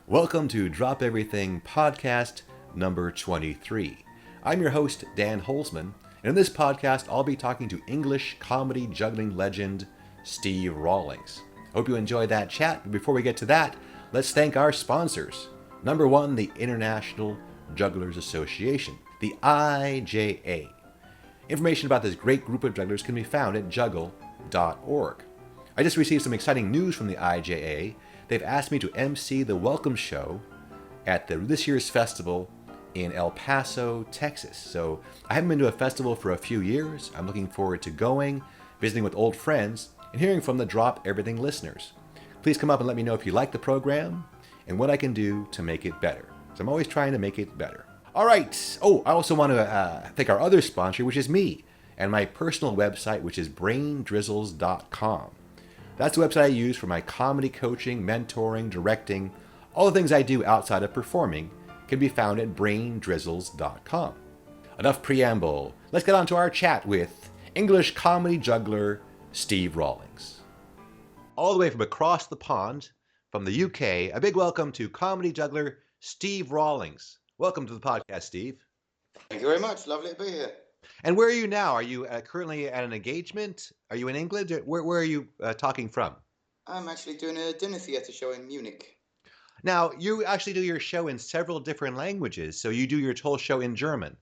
Welcome to Drop Everything podcast number 23. I'm your host, Dan Holzman, and in this podcast, I'll be talking to English comedy juggling legend Steve Rawlings. Hope you enjoyed that chat. But before we get to that, let's thank our sponsors. Number one, the International Jugglers Association, the IJA. Information about this great group of jugglers can be found at juggle.org. I just received some exciting news from the IJA. They've asked me to MC the welcome show at this year's festival in El Paso, Texas. So I haven't been to a festival for a few years. I'm looking forward to going, visiting with old friends, and hearing from the Drop Everything listeners. Please come up and let me know if you like the program and what I can do to make it better. So I'm always trying to make it better. All right. Oh, I also want to thank our other sponsor, which is me, and my personal website, which is braindrizzles.com. That's the website I use for my comedy coaching, mentoring, directing. All the things I do outside of performing can be found at braindrizzles.com. Enough preamble. Let's get on to our chat with English comedy juggler Steve Rawlings. All the way from across the pond, from the UK, a big welcome to comedy juggler Steve Rawlings. Welcome to the podcast, Steve. Thank you very much. Lovely to be here. And where are you now? Are you currently at an engagement? Are you in England? Where are you talking from? I'm actually doing a dinner theatre show in Munich. Now, you actually do your show in several different languages, so you do your whole show in German.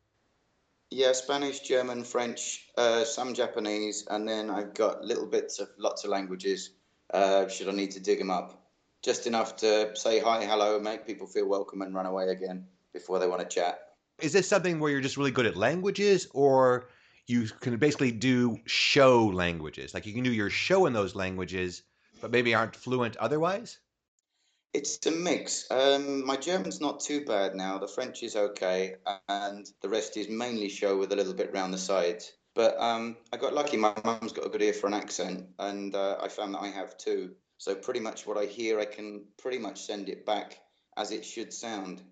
Yeah, Spanish, German, French, some Japanese, and then I've got little bits of lots of languages, should I need to dig them up. Just enough to say hi, hello, make people feel welcome and run away again before they want to chat. Is this something where you're just really good at languages, or you can basically do show languages? Like you can do your show in those languages, but maybe aren't fluent otherwise? It's a mix. My German's not too bad now. The French is okay, and the rest is mainly show with a little bit round the sides. But I got lucky. My mum's got a good ear for an accent, and I found that I have too. So pretty much what I hear, I can pretty much send it back as it should sound.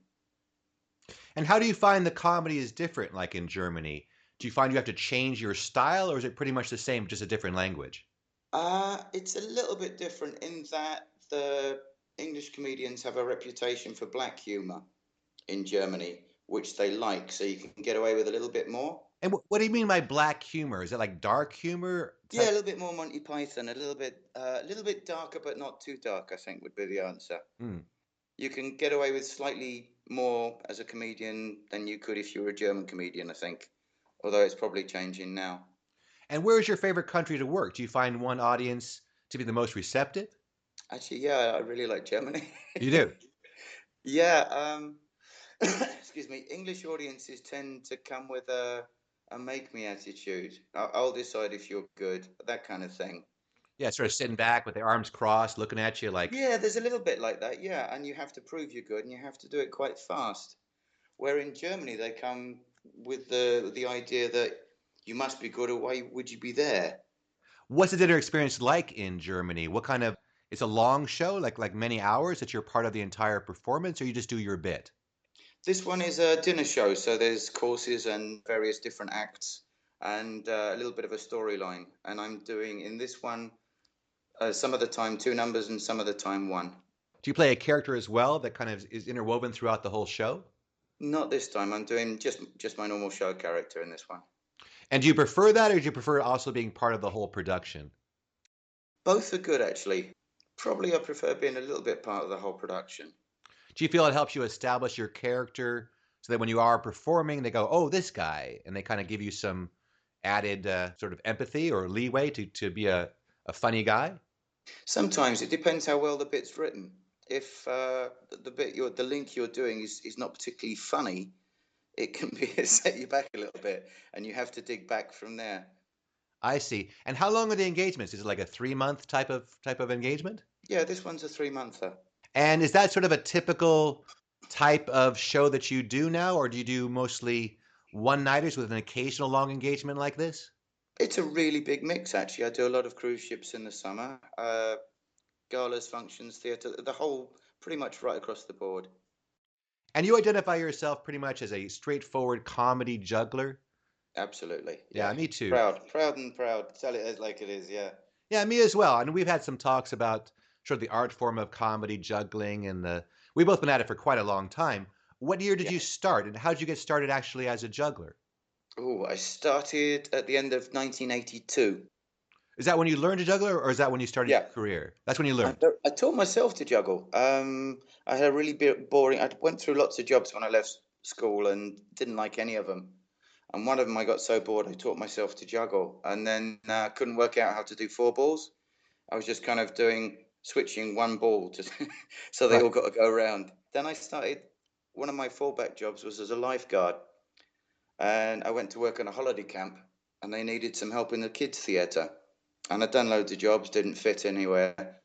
And how do you find the comedy is different, like in Germany? Do you find you have to change your style, or is it pretty much the same, just a different language? It's a little bit different in that the English comedians have a reputation for black humour in Germany, which they like, so you can get away with a little bit more. And what do you mean by black humor? Is it like dark humor? Yeah, a little bit more Monty Python, a little bit darker, but not too dark, I think would be the answer. Mm. You can get away with slightly more as a comedian than you could if you were a German comedian, I think, although it's probably changing now. And where is your favorite country to work? Do you find one audience to be the most receptive? Actually, yeah, I really like Germany. You do? Yeah, excuse me, English audiences tend to come with a make me attitude. I'll decide if you're good, that kind of thing. Yeah, sort of sitting back with their arms crossed, looking at you like, Yeah, there's a little bit like that, yeah, and you have to prove you're good and you have to do it quite fast. Where in Germany they come with the idea that you must be good or why would you be there? what's the dinner experience like in Germany? What kind of, it's a long show, like many hours that you're part of the entire performance, or you just do your bit? This one is a dinner show, so there's courses and various different acts and a little bit of a storyline. And I'm doing in this one some of the time two numbers and some of the time one. Do you play a character as well that kind of is interwoven throughout the whole show? Not this time. I'm doing just my normal show character in this one. And do you prefer that, or do you prefer also being part of the whole production? Both are good, actually. Probably I prefer being a little bit part of the whole production. Do you feel it helps you establish your character so that when you are performing, they go, oh, this guy, and they kind of give you some added sort of empathy or leeway to be a funny guy? Sometimes it depends how well the bit's written. If the link you're doing is not particularly funny, it can be set you back a little bit, and you have to dig back from there. I see. And how long are the engagements? Is it like a 3-month type of engagement? Yeah, this one's a 3-monther. And is that sort of a typical type of show that you do now, or do you do mostly one-nighters with an occasional long engagement like this? It's a really big mix, actually. I do a lot of cruise ships in the summer, galas, functions, theatre, the whole, pretty much right across the board. And you identify yourself pretty much as a straightforward comedy juggler? Absolutely. Yeah, me too. Proud and proud. Tell it as like it is, yeah. Yeah, me as well. And we've had some talks about sort of the art form of comedy juggling, and we've both been at it for quite a long time. What year did Yeah. you start, and how did you get started actually as a juggler? Oh, I started at the end of 1982. Is that when you learned to juggle, or is that when you started Yeah. your career? That's when you I, learned. I taught myself to juggle. I had a really boring. I went through lots of jobs when I left school and didn't like any of them. And one of them, I got so bored, I taught myself to juggle, and then couldn't work out how to do four balls. I was just kind of doing switching one ball to, so they Right. all got to go around. Then I started. One of my fallback jobs was as a lifeguard, and I went to work in a holiday camp, and they needed some help in the kids' theatre. And I'd done loads of jobs, didn't fit anywhere.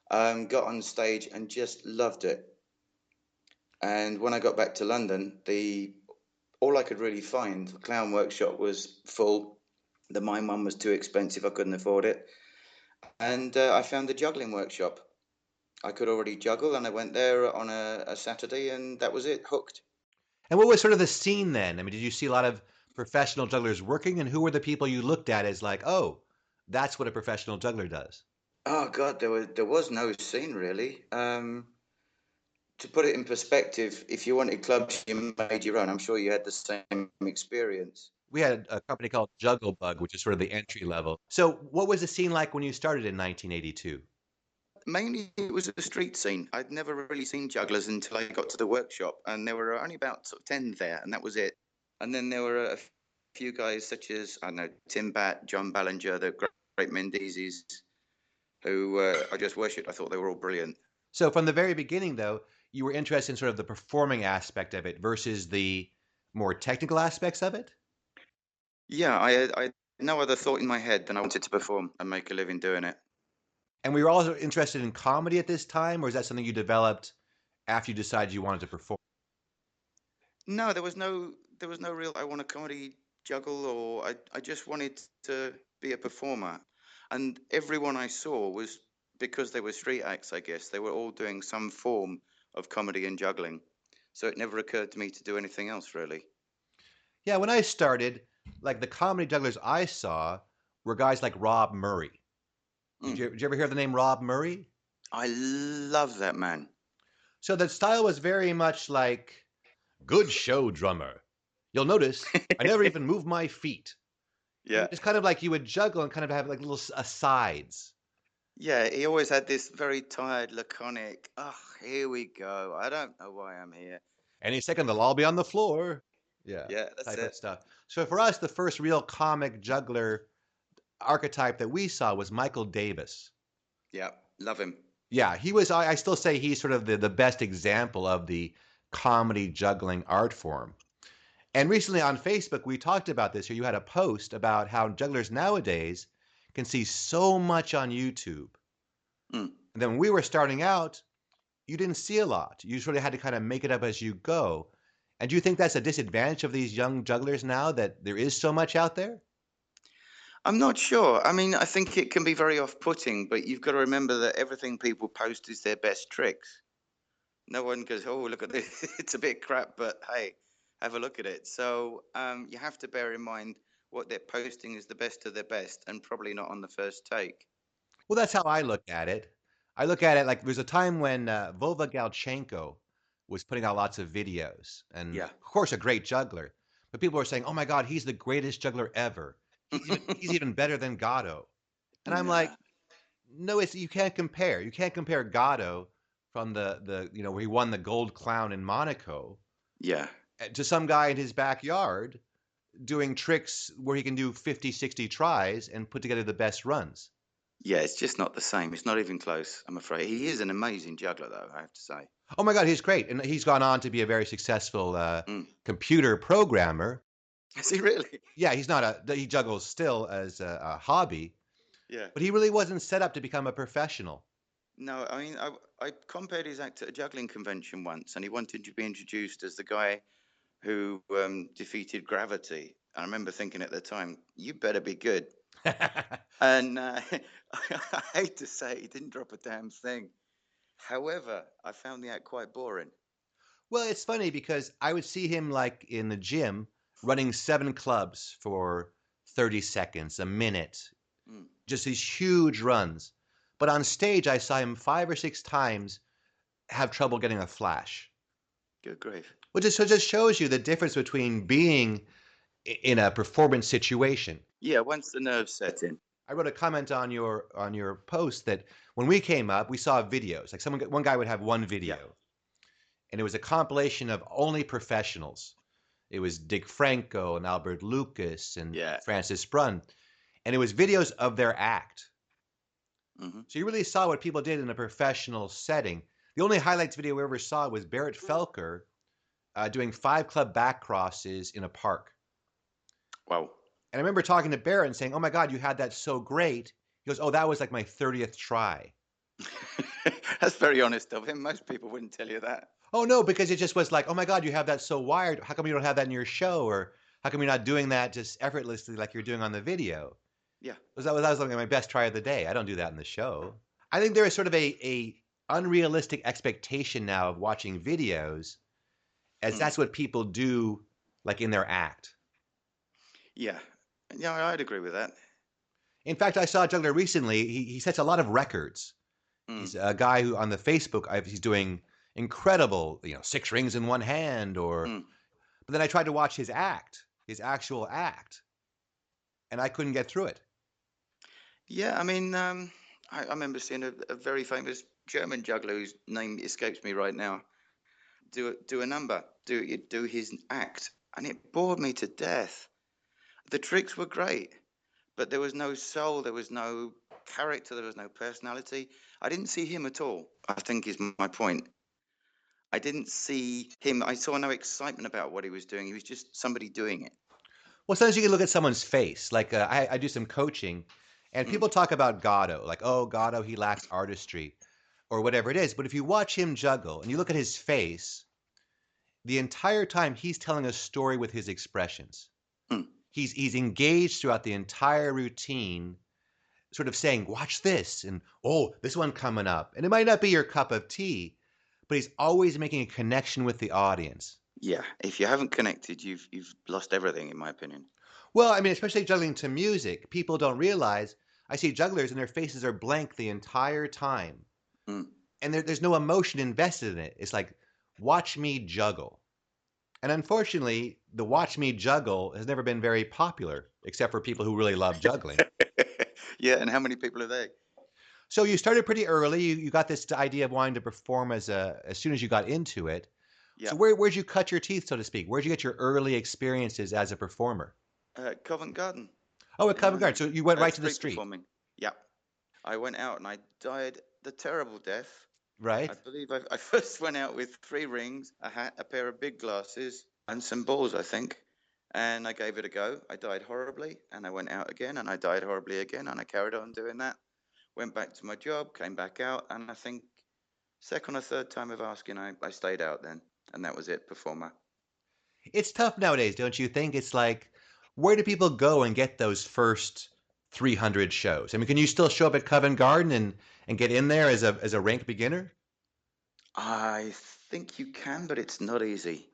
Got on stage and just loved it. And when I got back to London, the all I could really find, the clown workshop was full. The mime one was too expensive; I couldn't afford it. And I found the juggling workshop. I could already juggle, and I went there on a Saturday, and that was it. Hooked. And what was sort of the scene then? I mean, did you see a lot of professional jugglers working, and who were the people you looked at as like, oh, that's what a professional juggler does? Oh God, there was no scene really. To put it in perspective, if you wanted clubs, you made your own. I'm sure you had the same experience. We had a company called Juggle Bug, which is sort of the entry level. So, what was the scene like when you started in 1982? Mainly, it was a street scene. I'd never really seen jugglers until I got to the workshop, and there were only about sort of 10 there, and that was it. And then there were a few guys such as, I don't know, Tim Batt, John Ballinger, the great Mendizes, who I just worshipped. I thought they were all brilliant. So, from the very beginning, though, you were interested in sort of the performing aspect of it versus the more technical aspects of it? Yeah, I had no other thought in my head than I wanted to perform and make a living doing it. And were you also interested in comedy at this time, or is that something you developed after you decided you wanted to perform? No, there was no real I want a comedy juggle, or I just wanted to be a performer. And everyone I saw was, because they were street acts, I guess, they were all doing some form of comedy and juggling. So it never occurred to me to do anything else really. Yeah, when I started, like the comedy jugglers I saw were guys like Rob Murray. Mm. Did you ever hear the name Rob Murray? I love that man. So the style was very much like good show drummer. You'll notice I never even move my feet. And Yeah. it's kind of like you would juggle and kind of have like little asides. Yeah, he always had this very tired, laconic, oh, here we go. I don't know why I'm here. Any second they'll all be on the floor. Yeah, Yeah, that's type of it. stuff. So for us, the first real comic juggler archetype that we saw was Michael Davis. Yeah, love him. Yeah, he was. I still say he's sort of the best example of the comedy juggling art form. And recently on Facebook, we talked about this. Or you had a post about how jugglers nowadays can see so much on YouTube. Mm. And then when we were starting out, you didn't see a lot. You sort of had to kind of make it up as you go. And do you think that's a disadvantage of these young jugglers now that there is so much out there? I'm not sure. I mean, I think it can be very off-putting, but you've got to remember that everything people post is their best tricks. No one goes, "Oh, look at this. It's a bit crap, but hey, have a look at it." So you have to bear in mind what they're posting is the best of their best, and probably not on the first take. Well, that's how I look at it. I look at it like there's a time when Vova Galchenko was putting out lots of videos, and Yeah. of course, a great juggler. But people were saying, "Oh my God, he's the greatest juggler ever. He's even better than Gatto." And I'm like, Nah. no, you can't compare. You can't compare Gatto from the where he won the Gold Clown in Monaco Yeah. to some guy in his backyard doing tricks where he can do 50, 60 tries and put together the best runs. Yeah, it's just not the same. It's not even close, I'm afraid. He is an amazing juggler, though, I have to say. Oh my God, he's great, and he's gone on to be a very successful Mm. computer programmer. Is he really? Yeah, he juggles still as a hobby, Yeah. but he really wasn't set up to become a professional. No, I mean, I compared his act at a juggling convention once, and he wanted to be introduced as the guy who defeated gravity. I remember thinking at the time, you better be good. And I hate to say, he didn't drop a damn thing. However, I found the act quite boring. Well, it's funny because I would see him like in the gym running 7 clubs for 30 seconds, a minute, Mm. just these huge runs. But on stage, I saw him 5 or 6 times have trouble getting a flash. Good grief. Which just shows you the difference between being in a performance situation. Yeah, once the nerves set in. I wrote a comment on your post that when we came up, we saw videos. Like one guy would have one Yeah. video, and it was a compilation of only professionals. It was Dick Franco and Albert Lucas and Yeah. Francis Brunn, and it was videos of their act. Hmm. So you really saw what people did in a professional setting. The only highlights video we ever saw was Barrett Felker doing 5 club back crosses in a park. Wow. And I remember talking to Barrett and saying, "Oh my God, you had that so great." He goes, "Oh, that was like my 30th try." That's very honest of him. Most people wouldn't tell you that. Oh no, because it just was like, "Oh my God, you have that so wired. How come you don't have that in your show?" Or how come you're not doing that just effortlessly like you're doing on the video? Yeah. That was like my best try of the day. I don't do that in the show. I think there is sort of a unrealistic expectation now of watching videos as Mm. that's what people do like in their act. Yeah. Yeah, I'd agree with that. In fact, I saw a juggler recently. He sets a lot of records. Mm. He's a guy who on the Facebook, he's doing incredible, 6 rings in one hand, or. Mm. But then I tried to watch his act, his actual act, and I couldn't get through it. Yeah, I mean, I remember seeing a very famous German juggler whose name escapes me right now do a number, do his act, and it bored me to death. The tricks were great, but there was no soul, there was no character, there was no personality. I didn't see him at all, I think is my point. I didn't see him. I saw no excitement about what he was doing. He was just somebody doing it. Well, sometimes you can look at someone's face. Like I do some coaching, and Mm. people talk about Gatto, like, oh, Gatto, he lacks artistry, or whatever it is. But if you watch him juggle and you look at his face, the entire time he's telling a story with his expressions. Mm. He's engaged throughout the entire routine, sort of saying, watch this, and oh, this one coming up. And it might not be your cup of tea, but he's always making a connection with the audience. Yeah, if you haven't connected, you've lost everything, in my opinion. Well, I mean, especially juggling to music, people don't realize. I see jugglers and their faces are blank the entire time. Mm. And there's no emotion invested in it. It's like, watch me juggle. And unfortunately, the watch me juggle has never been very popular, except for people who really love juggling. Yeah, and how many people are they? So you started pretty early. You got this idea of wanting to perform as soon as you got into it. Yeah, So where'd you cut your teeth, so to speak? Where'd you get your early experiences as a performer? Covent Garden. Oh, at Covent Garden. So you went right to the Street street, performing. Yeah, I went out and I died the terrible death. right? I believe I first went out with 3 rings, a hat, a pair of big glasses, and some balls, I think. And I gave it a go. I died horribly, and I went out again, and I died horribly again, and I carried on doing that. Went back to my job, came back out, and I think second or third time of asking, I stayed out then, and that was it, performer. It's tough nowadays, don't you think? It's like, where do people go and get those first 300 shows? I mean, can you still show up at Covent Garden and get in there as a rank beginner? I think you can, but it's not easy.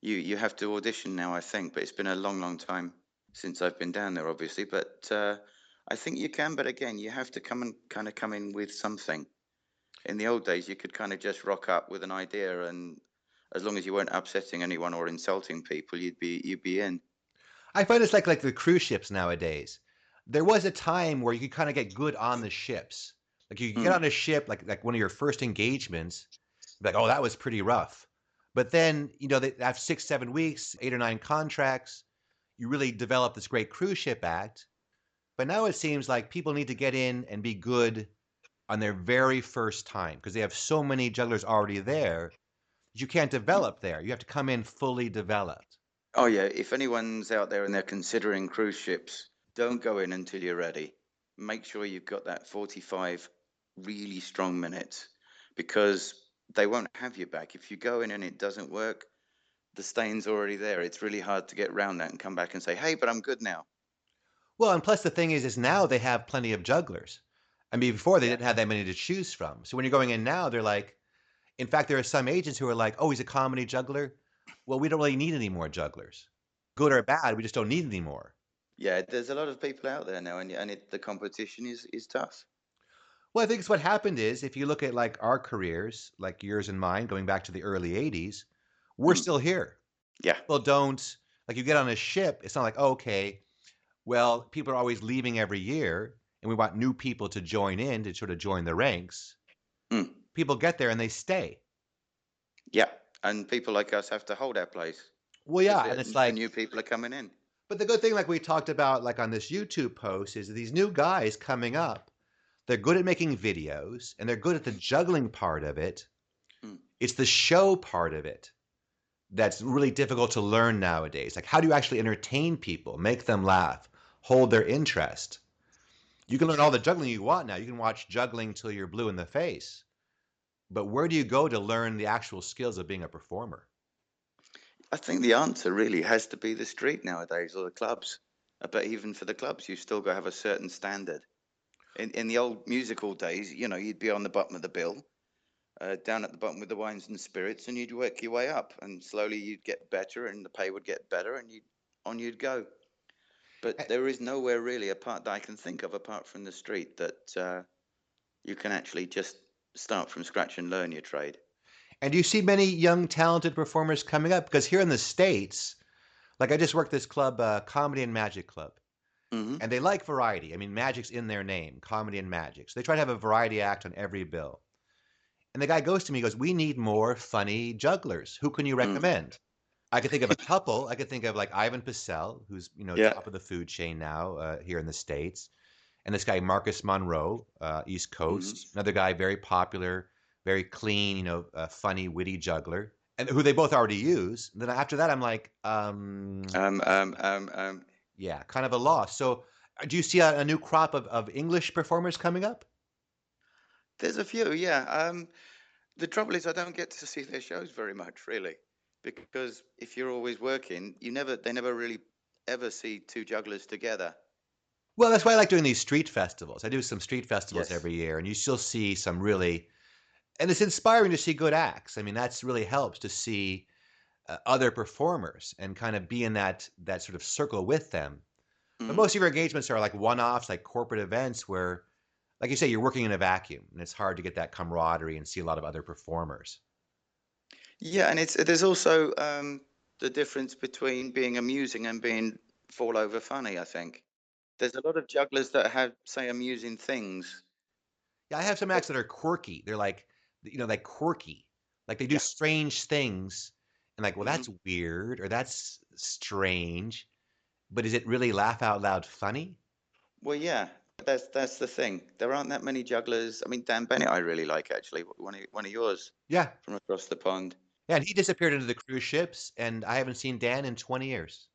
You have to audition now, I think, but it's been a long, long time since I've been down there, obviously. But I think you can, but again, you have to come in with something. In the old days, you could kind of just rock up with an idea, and as long as you weren't upsetting anyone or insulting people, you'd be in. I find it's like the cruise ships nowadays. There was a time where you could kind of get good on the ships. Like you could get Mm. on a ship, like one of your first engagements, like, oh, that was pretty rough. But then, they have 6, 7 weeks, 8 or 9 contracts. You really develop this great cruise ship act. But now it seems like people need to get in and be good on their very first time because they have so many jugglers already there that you can't develop there. You have to come in fully developed. Oh yeah, if anyone's out there and they're considering cruise ships, don't go in until you're ready. Make sure you've got that 45 really strong minutes because they won't have you back. If you go in and it doesn't work, the stain's already there. It's really hard to get around that and come back and say, "Hey, but I'm good now." Well, and plus the thing is now they have plenty of jugglers. I mean, before they Yeah. didn't have that many to choose from. So when you're going in now, they're like, in fact, there are some agents who are like, oh, he's a comedy juggler. Well, we don't really need any more jugglers. Good or bad, we just don't need any more. Yeah, there's a lot of people out there now, and the competition is tough. Well, I think it's what happened is if you look at like our careers, like yours and mine, going back to the early 80s, we're Mm, still here. yeah. People don't, like you get on a ship, it's not like, oh, okay, well, people are always leaving every year and we want new people to join in to sort of join the ranks. Mm, People get there and they stay. yeah. And people like us have to hold our place Well, because yeah, and it's the like, new people are coming in. but the good thing, like we talked about, like on this YouTube post, is these new guys coming up. They're good at making videos and they're good at the juggling part of it. Mm, It's the show part of it that's really difficult to learn nowadays. Like, how do you actually entertain people, make them laugh, hold their interest? You can learn all the juggling you want now. You can watch juggling till you're blue in the face. But where do you go to learn the actual skills of being a performer? I think the answer really has to be the street nowadays or the clubs. But even for the clubs, you've still got to have a certain standard. In the old musical days, you'd be on the bottom of the bill, down at the bottom with the wines and spirits, and you'd work your way up, and slowly you'd get better, and the pay would get better, and you'd go. But there is nowhere really apart that I can think of apart from the street that you can actually just start from scratch and learn your trade. And do you see many young, talented performers coming up? Because here in the States, like I just worked this club, Comedy and Magic Club, Hmm. and they like variety. I mean, magic's in their name, comedy and magic. So they try to have a variety act on every bill. And the guy goes to me, he goes, "We need more funny jugglers. Who can you Mm. recommend?" I could think of a couple. I could think of like Ivan Pacell, who's Yeah. top of the food chain now here in the States, and this guy Marcus Monroe, East Hmm. Coast, another guy very popular, very clean, funny, witty juggler, and who they both already use. Then after that, I'm like, Um, um, um, um, yeah, kind of a loss. So, do you see a new crop of English performers coming up? there's a few, yeah. The trouble is, I don't get to see their shows very much, really, because if you're always working, they never really ever see two jugglers together. Well, that's why I like doing these street festivals. I do some street festivals Yes. every year, and you still see some really, and it's inspiring to see good acts. I mean, that's really helps to see other performers and kind of be in that sort of circle with them. But Mm. most of your engagements are like one-offs, like corporate events where, like you say, you're working in a vacuum, and it's hard to get that camaraderie and see a lot of other performers. Yeah, and there's also the difference between being amusing and being fall over funny, I think. There's a lot of jugglers that have, say, amusing things. Yeah, I have some But acts that are quirky. They're like quirky, like they do yeah. strange things, and like, well, Hmm. that's weird or that's strange, but is it really laugh out loud funny? Well, yeah, that's the thing. There aren't that many jugglers. I mean, Dan Bennett, I really like actually. One of yours Yeah, from across the pond. yeah. And he disappeared into the cruise ships, and I haven't seen Dan in 20 years.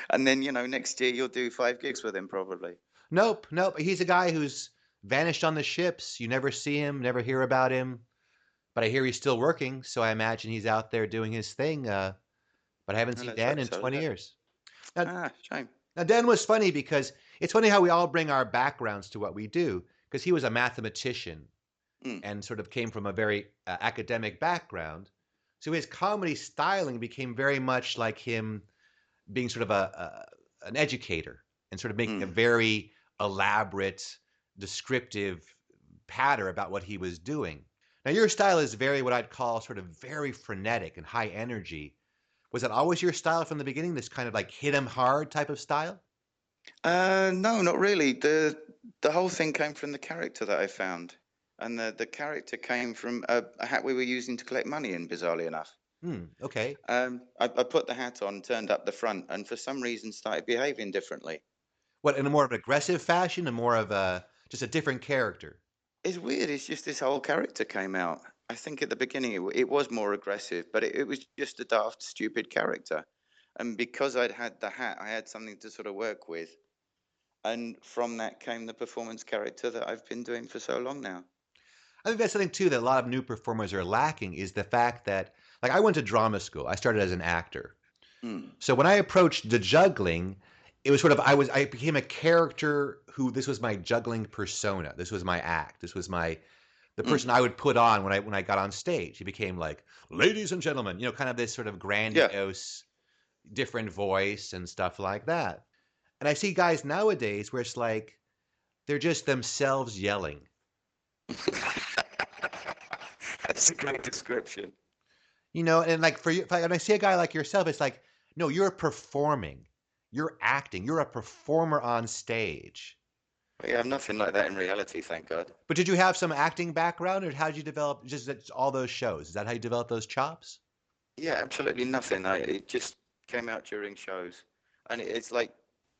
And then, next year you'll do 5 gigs with him probably. Nope, nope. He's a guy who's vanished on the ships. You never see him, never hear about him. But I hear he's still working, so I imagine he's out there doing his thing. But I haven't And seen let's Dan hope in so, 20 lad. years. Now, Shame. now, Dan was funny because it's funny how we all bring our backgrounds to what we do. Because he was a mathematician Mm. and sort of came from a very academic background. So his comedy styling became very much like him being sort of an educator and sort of making a Mm. very elaborate, descriptive patter about what he was doing. Now, your style is very what I'd call sort of very frenetic and high energy. Was that always your style from the beginning? This kind of like hit him hard type of style? No, not really. The whole thing came from the character that I found, and the character came from a hat we were using to collect money in. Bizarrely enough, Okay. I put the hat on, turned up the front, and for some reason started behaving differently. What, in a more of an aggressive fashion and more of a just a different character? It's weird. It's just this whole character came out. I think at the beginning it was more aggressive, but it was just a daft, stupid character. And because I'd had the hat, I had something to sort of work with. And from that came the performance character that I've been doing for so long now. I think that's something too that a lot of new performers are lacking is the fact that, like, I went to drama school. I started as an actor. Mm, So when I approached the juggling, it was sort of I became a character who this was my juggling persona. This was my act. This was the mm, person I would put on when I got on stage. He became like, ladies and gentlemen, kind of this sort of yeah. grandiose, different voice and stuff like that. And I see guys nowadays where it's like they're just themselves yelling. That's a great description. You know, and like for you, when I see a guy like yourself, it's like, no, you're performing, you're acting, you're a performer on stage. We have nothing like that in reality, thank God. But did you have some acting background, or how did you develop just all those shows? Is that how you developed those chops? Yeah, absolutely nothing. It just came out during shows, and it's like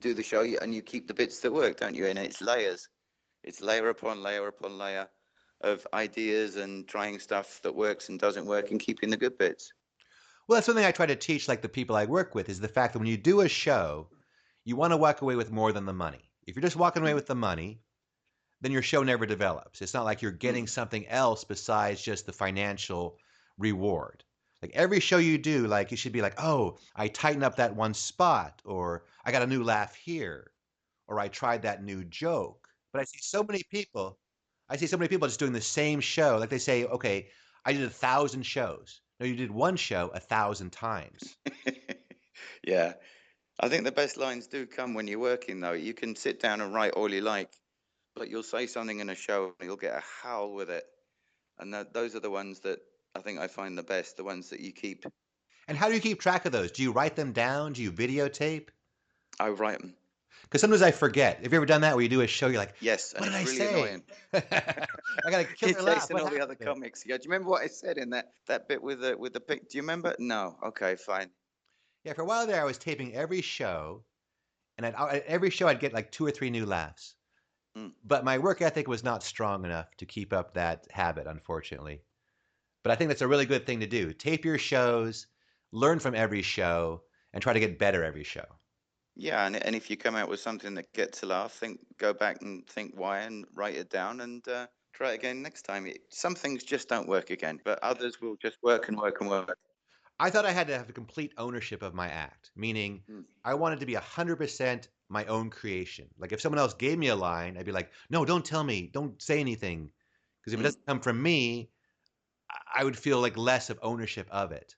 do the show and you keep the bits that work, don't you? And it's layers. It's layer upon layer upon layer of ideas and trying stuff that works and doesn't work and keeping the good bits. Well, that's something I try to teach, like the people I work with, is the fact that when you do a show, you want to walk away with more than the money. If you're just walking away Mm, with the money, then your show never develops. It's not like you're mm. getting something else besides just the financial reward. Like every show you do, like you should be like, oh, I tightened up that one spot, or I got a new laugh here, or I tried that new joke. But I see so many people just doing the same show. Like they say, okay, I did 1,000 shows. No, you did one show 1,000 times. Yeah, I think the best lines do come when you're working, though. You can sit down and write all you like, but you'll say something in a show and you'll get a howl with it. And those are the ones that I think I find the best, the ones that you keep. And how do you keep track of those? Do you write them down? Do you videotape? I write them. Because sometimes I forget. Have you ever done that where you do a show, you're like, Yes, what and did it's I really say? annoying. I got a You're killer laugh. chasing What all the other happened there? comics. Yeah, do you remember what I said in that bit with the pic? Do you remember? No. Okay, fine. Yeah, for a while there, I was taping every show, and every show I'd get like 2 or 3 new laughs. Mm. But my work ethic was not strong enough to keep up that habit, unfortunately. But I think that's a really good thing to do. Tape your shows, learn from every show, and try to get better every show. Yeah, and if you come out with something that gets a laugh, go back and think why and write it down and try it again next time. Some things just don't work again, but others will just work and work and work. I thought I had to have a complete ownership of my act, meaning Mm, I wanted to be 100% my own creation. Like if someone else gave me a line, I'd be like, no, don't tell me, don't say anything. Because if it mm. doesn't come from me, I would feel like less of ownership of it.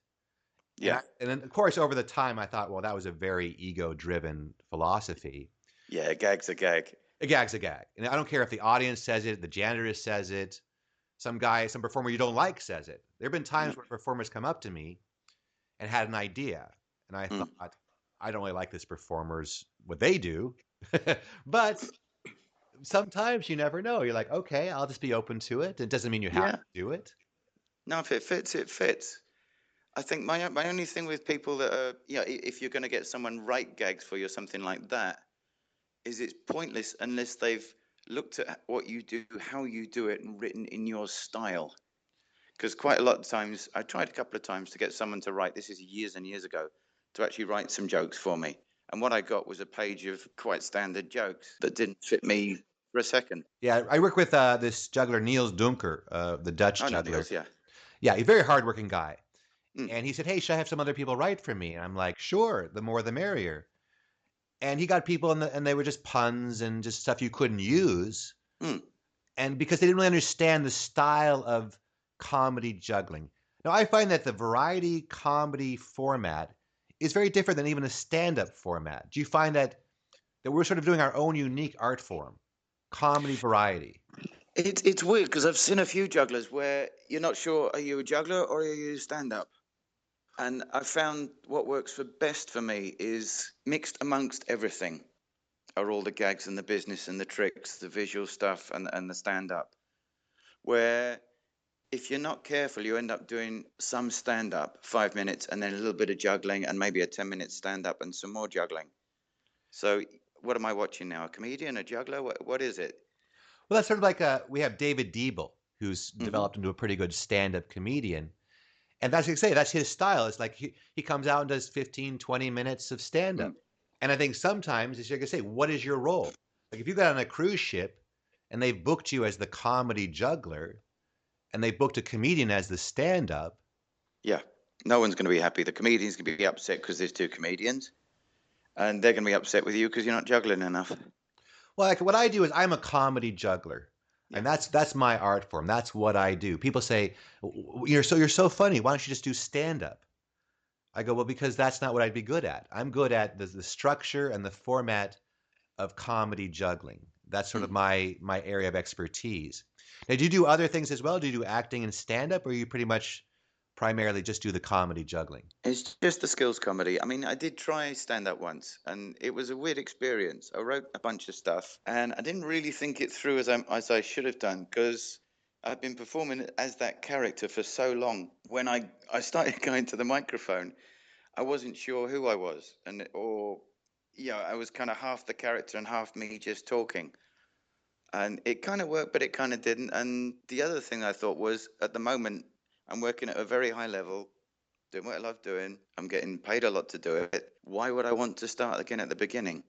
Yeah, And then, of course, over the time, I thought, well, that was a very ego-driven philosophy. yeah, a gag's a gag. A gag's a gag. And I don't care if the audience says it, the janitor says it, some guy, some performer you don't like says it. There have been Yeah. times where performers come up to me and had an idea. And I Mm. thought, I don't really like this performer's what they do. But sometimes you never know. You're like, okay, I'll just be open to it. It doesn't mean you have Yeah. to do it. No, if it fits, it fits. I think my only thing with people that are, yeah, if you're going to get someone write gags for you or something like that, is it's pointless unless they've looked at what you do, how you do it, and written in your style. Because quite a lot of times, I tried a couple of times to get someone to write, this is years and years ago, to actually write some jokes for me. And what I got was a page of quite standard jokes that didn't fit me for a second. Yeah, I work with this juggler, Niels Dunker, the Dutch Oh, no, juggler. Niels, yeah. Yeah, he's a very hardworking guy. Mm, And he said, hey, should I have some other people write for me? And I'm like, sure, the more the merrier. And he got people, and they were just puns and just stuff you couldn't use. mm. And because they didn't really understand the style of comedy juggling. Now, I find that the variety comedy format is very different than even a stand-up format. Do you find that we're sort of doing our own unique art form, comedy variety? It's weird because I've seen a few jugglers where you're not sure, are you a juggler or are you stand up? And I found what works for best for me is mixed amongst everything are all the gags and the business and the tricks, the visual stuff and the stand up. Where if you're not careful, you end up doing some stand up, 5 minutes, and then a little bit of juggling and maybe a 10-minute stand up and some more juggling. So, what am I watching now? A comedian, a juggler? What is it? Well, that's sort of like we have David Diebel, who's Hmm. developed into a pretty good stand-up comedian. And that's what I say, that's his style. It's like he comes out and does 15, 20 minutes of stand-up. Mm. And I think sometimes, it's like I say, what is your role? Like if you got on a cruise ship and they've booked you as the comedy juggler and they booked a comedian as the stand-up. Yeah. No one's going to be happy. The comedian's going to be upset because there's two comedians, and they're going to be upset with you because you're not juggling enough. Well, like what I do is I'm a comedy juggler. Yeah. And that's my art form. That's what I do. People say, you're so funny. Why don't you just do stand-up? I go, well, because that's not what I'd be good at. I'm good at the structure and the format of comedy juggling. That's sort of Mm. my area of expertise. Now, do you do other things as well? Do you do acting and stand up, or you pretty much primarily just do the comedy juggling? It's just the skills comedy. I mean, I did try stand up once, and it was a weird experience. I wrote a bunch of stuff, and I didn't really think it through as I should have done because I've been performing as that character for so long. When I started going to the microphone, I wasn't sure who I was, or yeah, I was kind of half the character and half me just talking. And it kind of worked, but it kind of didn't. And the other thing I thought was, at the moment, I'm working at a very high level, doing what I love doing. I'm getting paid a lot to do it. Why would I want to start again at the beginning?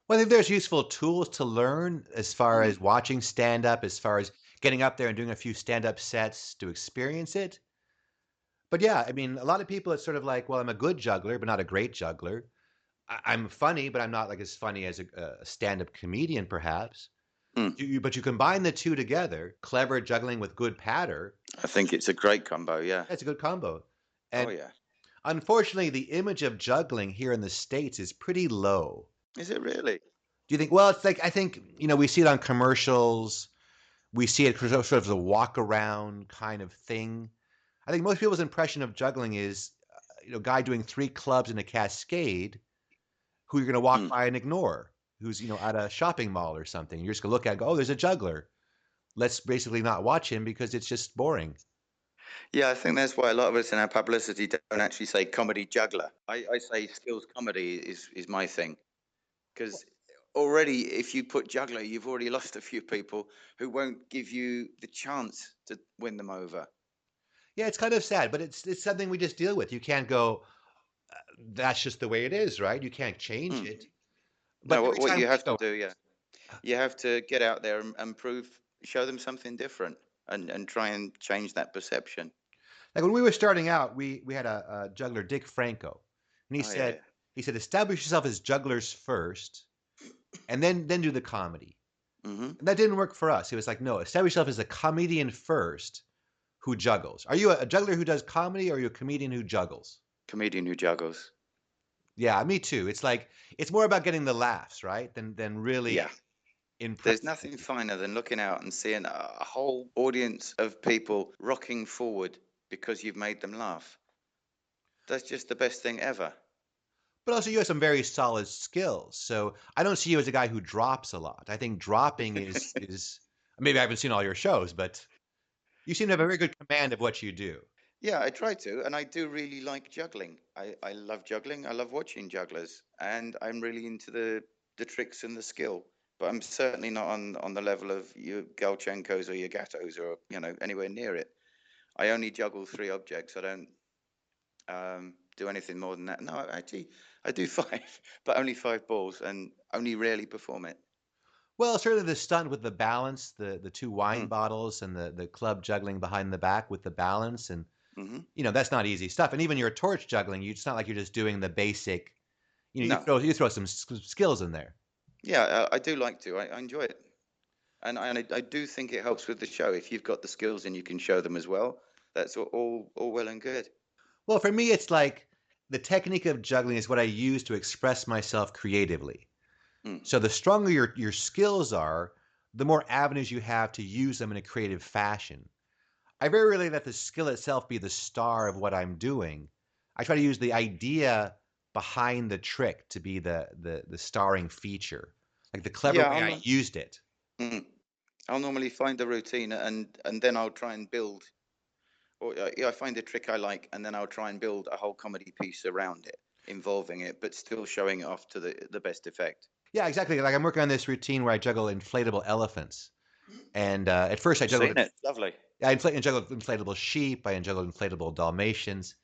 Well, I think there's useful tools to learn as far Mm, as watching stand up, as far as getting up there and doing a few stand up sets to experience it. But yeah, I mean, a lot of people, it's sort of like, well, I'm a good juggler, but not a great juggler. I'm funny, but I'm not like as funny as a stand-up comedian, perhaps. mm. But you combine the two together, clever juggling with good patter. I think it's a great combo. Yeah. That's a good combo. Oh And yeah. unfortunately, the image of juggling here in the States is pretty low. Is it really? Do you think? Well, it's like I think we see it on commercials. We see it sort of as a walk around kind of thing. I think most people's impression of juggling is, guy doing three clubs in a cascade who you're going to walk Mm. by and ignore, who's, at a shopping mall or something. You're just going to look at it and go, oh, there's a juggler. Let's basically not watch him because it's just boring. Yeah, I think that's why a lot of us in our publicity don't actually say comedy juggler. I say skills comedy is my thing. Because already, if you put juggler, you've already lost a few people who won't give you the chance to win them over. Yeah, it's kind of sad, but it's something we just deal with. You can't go, that's just the way it is, right? You can't change Mm. it. But No, what, every what time you we have to go, do, yeah, you have to get out there and prove, show them something different, and try and change that perception. like when we were starting out, we had a juggler, Dick Franco, and he Oh yeah, said yeah. establish yourself as jugglers first, and then do the comedy. Hmm. And that didn't work for us. He was like, no, establish yourself as a comedian first who juggles. Are you a juggler who does comedy, or are you a comedian who juggles? Comedian who juggles. Yeah, me too. It's like it's more about getting the laughs, right? Than Yeah. really There's impressing nothing people. finer than looking out and seeing a whole audience of people rocking forward because you've made them laugh. That's just the best thing ever. But also, you have some very solid skills. So I don't see you as a guy who drops a lot. I think dropping is maybe I haven't seen all your shows, but you seem to have a very good command of what you do. Yeah, I try to, and I do really like juggling. I love juggling. I love watching jugglers, and I'm really into the tricks and the skill. But I'm certainly not on the level of your Galchenkos or your Gattos or anywhere near it. I only juggle three objects. I don't do anything more than that. No, actually, I do five, but only five balls, and only rarely perform it. Well, certainly the stunt with the balance, the two wine Mm, bottles, and the club juggling behind the back with the balance, and hmm. that's not easy stuff. And even your torch juggling, it's not like you're just doing the basic. You No, throw some skills in there. yeah, I do like to. I enjoy it. And I do think it helps with the show if you've got the skills and you can show them as well. That's all well and good. Well, for me, it's like the technique of juggling is what I use to express myself creatively. Mm. So the stronger your skills are, the more avenues you have to use them in a creative fashion. I very rarely let the skill itself be the star of what I'm doing. I try to use the idea behind the trick to be the starring feature, like the clever Yeah, way I used it. mm, I'll normally find a routine and then I'll try and build. Or yeah, I find a trick I like, and then I'll try and build a whole comedy piece around it, involving it, but still showing it off to the best effect. Yeah, exactly. Like I'm working on this routine where I juggle inflatable elephants, and at first I I've seen juggled it. Lovely. I juggled inflatable sheep, I juggled inflatable Dalmatians,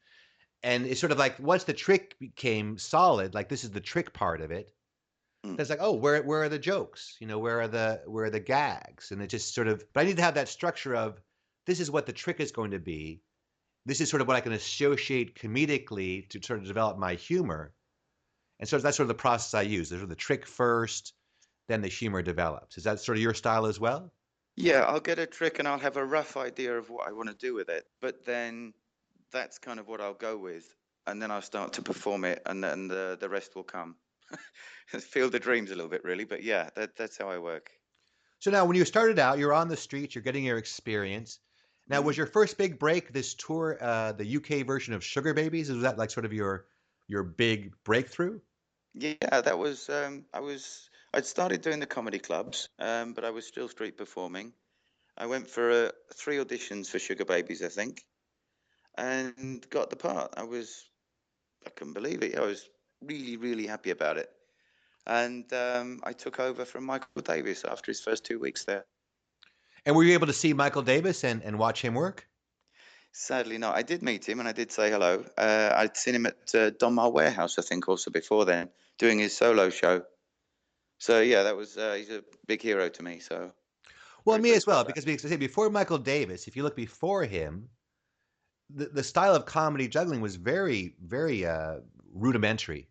and it's sort of like once the trick became solid, like this is the trick part of it. Mm. It's like, oh, where are the jokes? Where are the gags? And it just sort of. But I need to have that structure of this is what the trick is going to be. This is sort of what I can associate comedically to sort of develop my humor. And so that's sort of the process I use. There's sort of the trick first, then the humor develops. Is that sort of your style as well? Yeah, I'll get a trick and I'll have a rough idea of what I want to do with it, but then that's kind of what I'll go with, and then I'll start to perform it, and then the rest will come. Field of dreams a little bit, really, but yeah, that's how I work. So now, when you started out, you're on the streets, you're getting your experience. Now, was Mm. your first big break this tour, the UK version of Sugar Babies? Was that like sort of your big breakthrough? Yeah, that was I'd started doing the comedy clubs, but I was still street performing. I went for three auditions for Sugar Babies, I think, and got the part. I couldn't believe it. I was really, really happy about it. And I took over from Michael Davis after his first 2 weeks there. And were you able to see Michael Davis and watch him work? Sadly, not. I did meet him and I did say hello. I'd seen him at Donmar Warehouse, I think, also before then, doing his solo show. So yeah, that was he's a big hero to me. So Well, very me as pleased well, about that. because I say before Michael Davis, if you look before him, the style of comedy juggling was very, very rudimentary.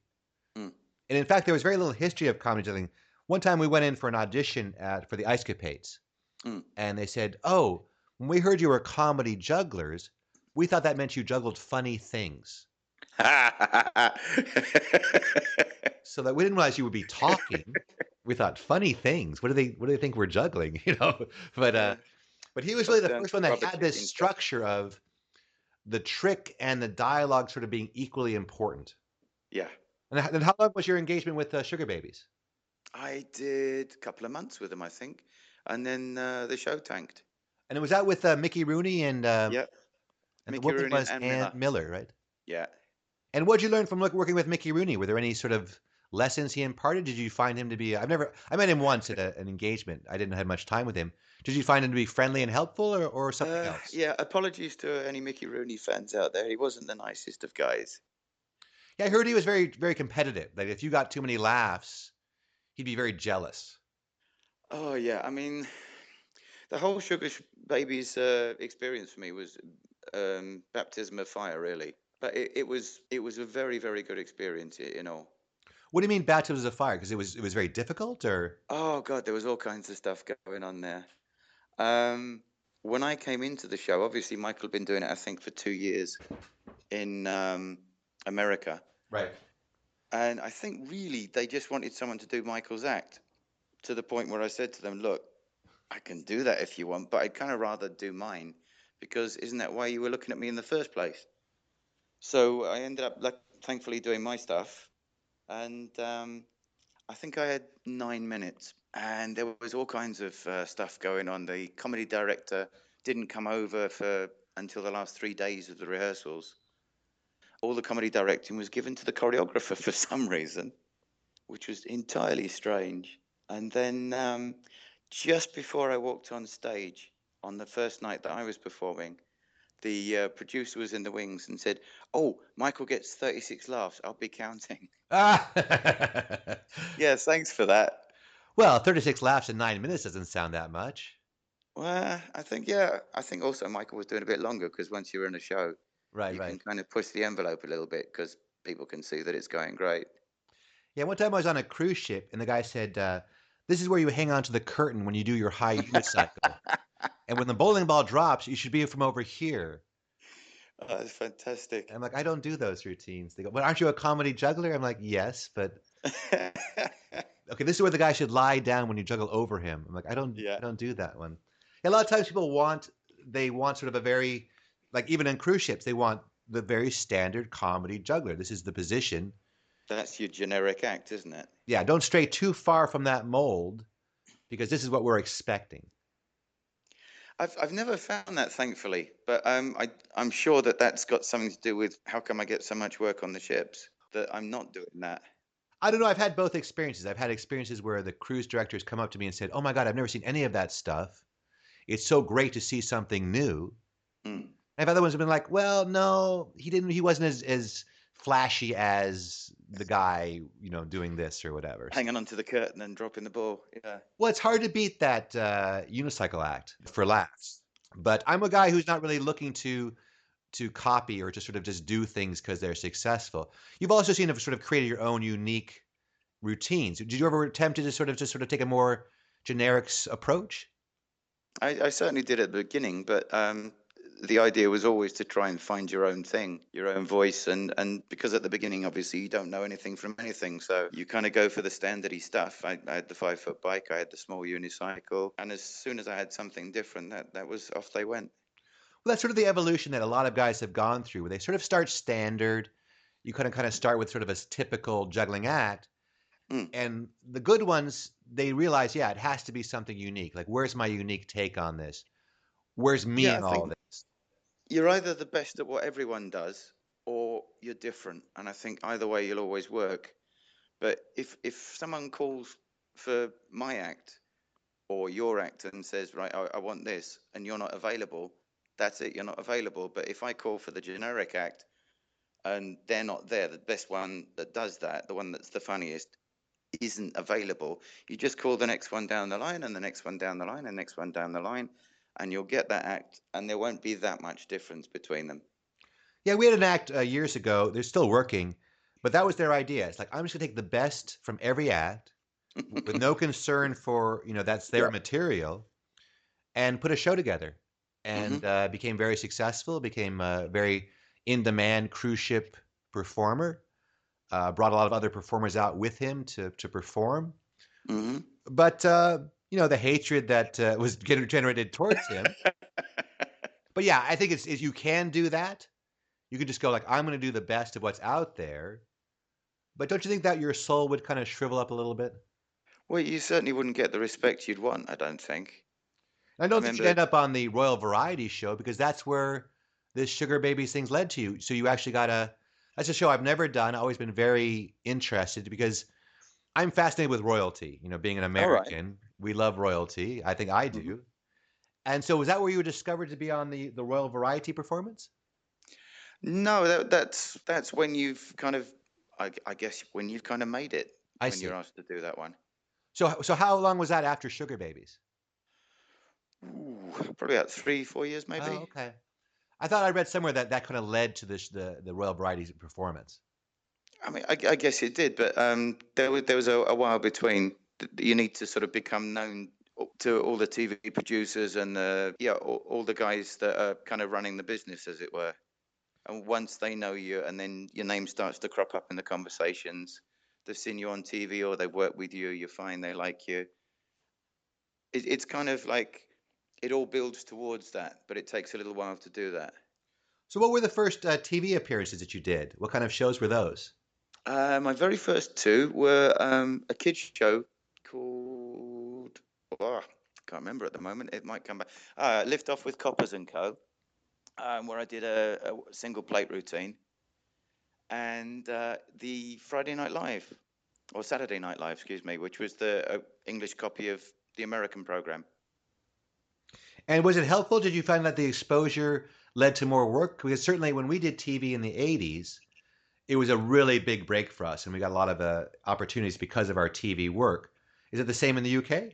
Mm, And in fact, there was very little history of comedy juggling. One time we went in for an audition for the Ice Capades, mm. and they said, "Oh, when we heard you were comedy jugglers, we thought that meant you juggled funny things." So that we didn't realize you would be talking. We thought funny things. What do they think we're juggling? But Yeah, but he was really got the first one that rubber had this chicken stuff. structure of the trick and the dialogue sort of being equally important. Yeah, And how long was your engagement with Sugar Babies? I did a couple of months with them, I think, and then the show tanked. And it was out with Mickey Rooney Yeah, and the Mickey woman Rooney and was Ann Ann Miller. Miller, right? Yeah. And what did you learn from working with Mickey Rooney? Were there any sort of lessons he imparted? Did you find him to be? I met him once at an engagement. I didn't have much time with him. Did you find him to be friendly and helpful, or something else? Yeah, apologies to any Mickey Rooney fans out there. He wasn't the nicest of guys. Yeah, I heard he was very, very competitive. Like if you got too many laughs, he'd be very jealous. Oh yeah, I mean, the whole Babies experience for me was baptism of fire, really. But it was a very very good experience in all. What do you mean baptisms of fire? Because it was very difficult, or Oh God, there was all kinds of stuff going on there. Um, when I came into the show, obviously Michael had been doing it, I think, for 2 years in America, right? and I think really they just wanted someone to do Michael's act to the point where I said to them, "Look, I can do that if you want, but I'd kind of rather do mine because isn't that why you were looking at me in the first place?" So I ended up, like, thankfully, doing my stuff, and I think I had 9 minutes, and there was all kinds of stuff going on. The comedy director didn't come over for until the last 3 days of the rehearsals. All the comedy directing was given to the choreographer for some reason, which was entirely strange. And then just before I walked on stage on the first night that I was performing, the producer was in the wings and said, "Oh, Michael gets 36 laughs. I'll be counting." Ah. Yeah, thanks for that. Well, 36 laughs in 9 minutes doesn't sound that much. Well, I think, yeah, I think also Michael was doing a bit longer because once you're in a show, Right, you can right. kind of push the envelope a little bit because people can see that it's going great. Yeah, one time I was on a cruise ship, and the guy said, "This is where you hang on to the curtain when you do your high unicycle, and when the bowling ball drops, you should be from over here." Oh, that's And fantastic. I'm like, "I don't do those routines." They go, "But aren't you a comedy juggler?" I'm like, "Yes, but okay, this is where the guy should lie down when you juggle over him." I'm like, "I don't, Yeah, I don't do that one." Yeah, a lot of times people they want sort of a very, like even in cruise ships, they want the very standard comedy juggler. This is the position. that's your generic act, isn't it? Yeah, don't stray too far from that mold because this is what we're expecting. I've never found that, thankfully, but I'm sure that that's got something to do with how come I get so much work on the ships that I'm not doing that. I don't know. I've had both experiences. I've had experiences where the cruise directors come up to me and said, "Oh my God, I've never seen any of that stuff. It's so great to see something new." Mm. I've other ones have been like, "Well, no, he didn't. He wasn't as flashy as the guy, doing this or whatever." Hanging onto the curtain and dropping the ball. Yeah. Well, it's hard to beat that unicycle act for laughs. But I'm a guy who's not really looking to copy or to sort of just do things because they're successful. You've also seen sort of created your own unique routines. Did you ever attempt to just sort of take a more generic approach? I certainly did at the beginning, but the idea was always to try and find your own thing, your own voice, and because at the beginning, obviously, you don't know anything from anything, so you kind of go for the standardy stuff. I had the 5-foot bike, I had the small unicycle, and as soon as I had something different, that was off they went. Well, that's sort of the evolution that a lot of guys have gone through, where they sort of start standard. You kind of start with sort of a typical juggling act, Mm. and the good ones, they realize, yeah, it has to be something unique. Like, where's my unique take on this? Where's me Yeah, in I all think this? you're either the best at what everyone does, or you're different, and I think either way you'll always work. But if someone calls for my act or your act and says, right, I want this, and you're not available, that's it, you're not available. But if I call for the generic act and they're not there, the best one that does that, the one that's the funniest, isn't available, you just call the next one down the line and the next one down the line and the next one down the line, and you'll get that act, and there won't be that much difference between them. Yeah, we had an act years ago. They're still working, but that was their idea. It's like, I'm just gonna take the best from every act with no concern for, that's their Yeah. material, and put a show together. Hmm. And became very successful, became a very in-demand cruise ship performer. Brought a lot of other performers out with him to perform. Hmm. But, the hatred that was generated towards him. But yeah, I think it's you can do that. You could just go like, I'm going to do the best of what's out there. But don't you think that your soul would kind of shrivel up a little bit? Well, you certainly wouldn't get the respect you'd want, I don't think. I I don't think you'd remember. end up on the Royal Variety Show because that's where this Sugar Babies things led to you. So you actually got a. That's a show I've never done. I've always been very interested because I'm fascinated with royalty. Being an All right. American, we love royalty. I think I Hmm. do. And so was that where you were discovered to be on the Royal Variety performance? No, that's when you've kind of, I guess, when you've kind of made it, I when you're see. asked to do that one. So how long was that after Sugar Babies? Ooh, probably about 3, 4 years, Oh, maybe. okay. I thought I read somewhere that that kind of led to the Royal Variety's performance. I mean, I guess it did, but there was a while between. You need to sort of become known to all the TV producers and all the guys that are kind of running the business, as it were. And once they know you, and then your name starts to crop up in the conversations, they've seen you on TV or they've worked with you, you're fine, they like you. It's kind of like it all builds towards that, but it takes a little while to do that. So what were the first TV appearances that you did? What kind of shows were those? My very first two were a kids show called, oh, I can't remember at the moment. It might come back. Lift Off with Coppers and Co. Where I did a single plate routine, and the Friday Night Live, or Saturday Night Live, excuse me, which was the English copy of the American program. And was it helpful? Did you find that the exposure led to more work? Because certainly when we did TV in the 80s, it was a really big break for us, and we got a lot of opportunities because of our TV work. Is it the same in the UK?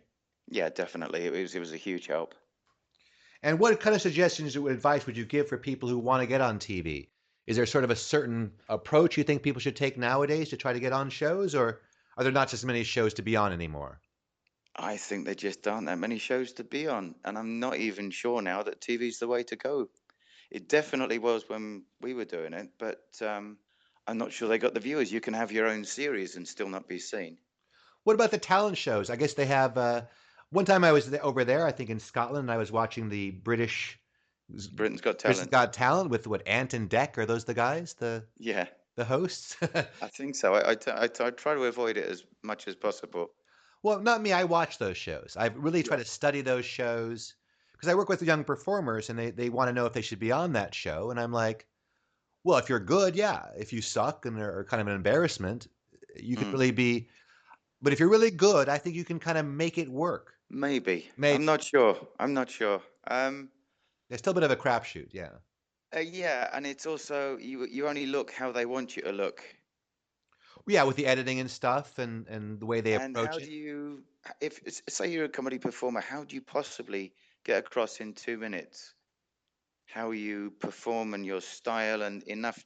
Yeah, definitely. It was a huge help. And what kind of suggestions or advice would you give for people who want to get on TV? Is there sort of a certain approach you think people should take nowadays to try to get on shows, or are there not just many shows to be on anymore? I think there just aren't that many shows to be on, and I'm not even sure now that TV's the way to go. It definitely was when we were doing it, but I'm not sure they got the viewers. You can have your own series and still not be seen. What about the talent shows? I guess they have. One time I was over there, I think in Scotland, and I was watching the Britain's Got Britain's Talent. Got Talent with what Ant and Deck. Are those the guys, Yeah, the hosts? I think so. I try to avoid it as much as possible. Well, not me. I watch those shows. I really try Yeah. to study those shows because I work with young performers, and they want to know if they should be on that show. And I'm like, well, if you're good, yeah. If you suck and are kind of an embarrassment, you could Mm, really be. But if you're really good, I think you can kind of make it work. maybe. I'm Maybe not sure. I'm not sure. it's still a bit of a crapshoot, yeah. Yeah, and it's also you only look how they want you to look. Yeah, with the editing and stuff and the way they And approach how it. do you, if say you're a comedy performer, how do you possibly get across in 2 minutes how you perform and your style and enough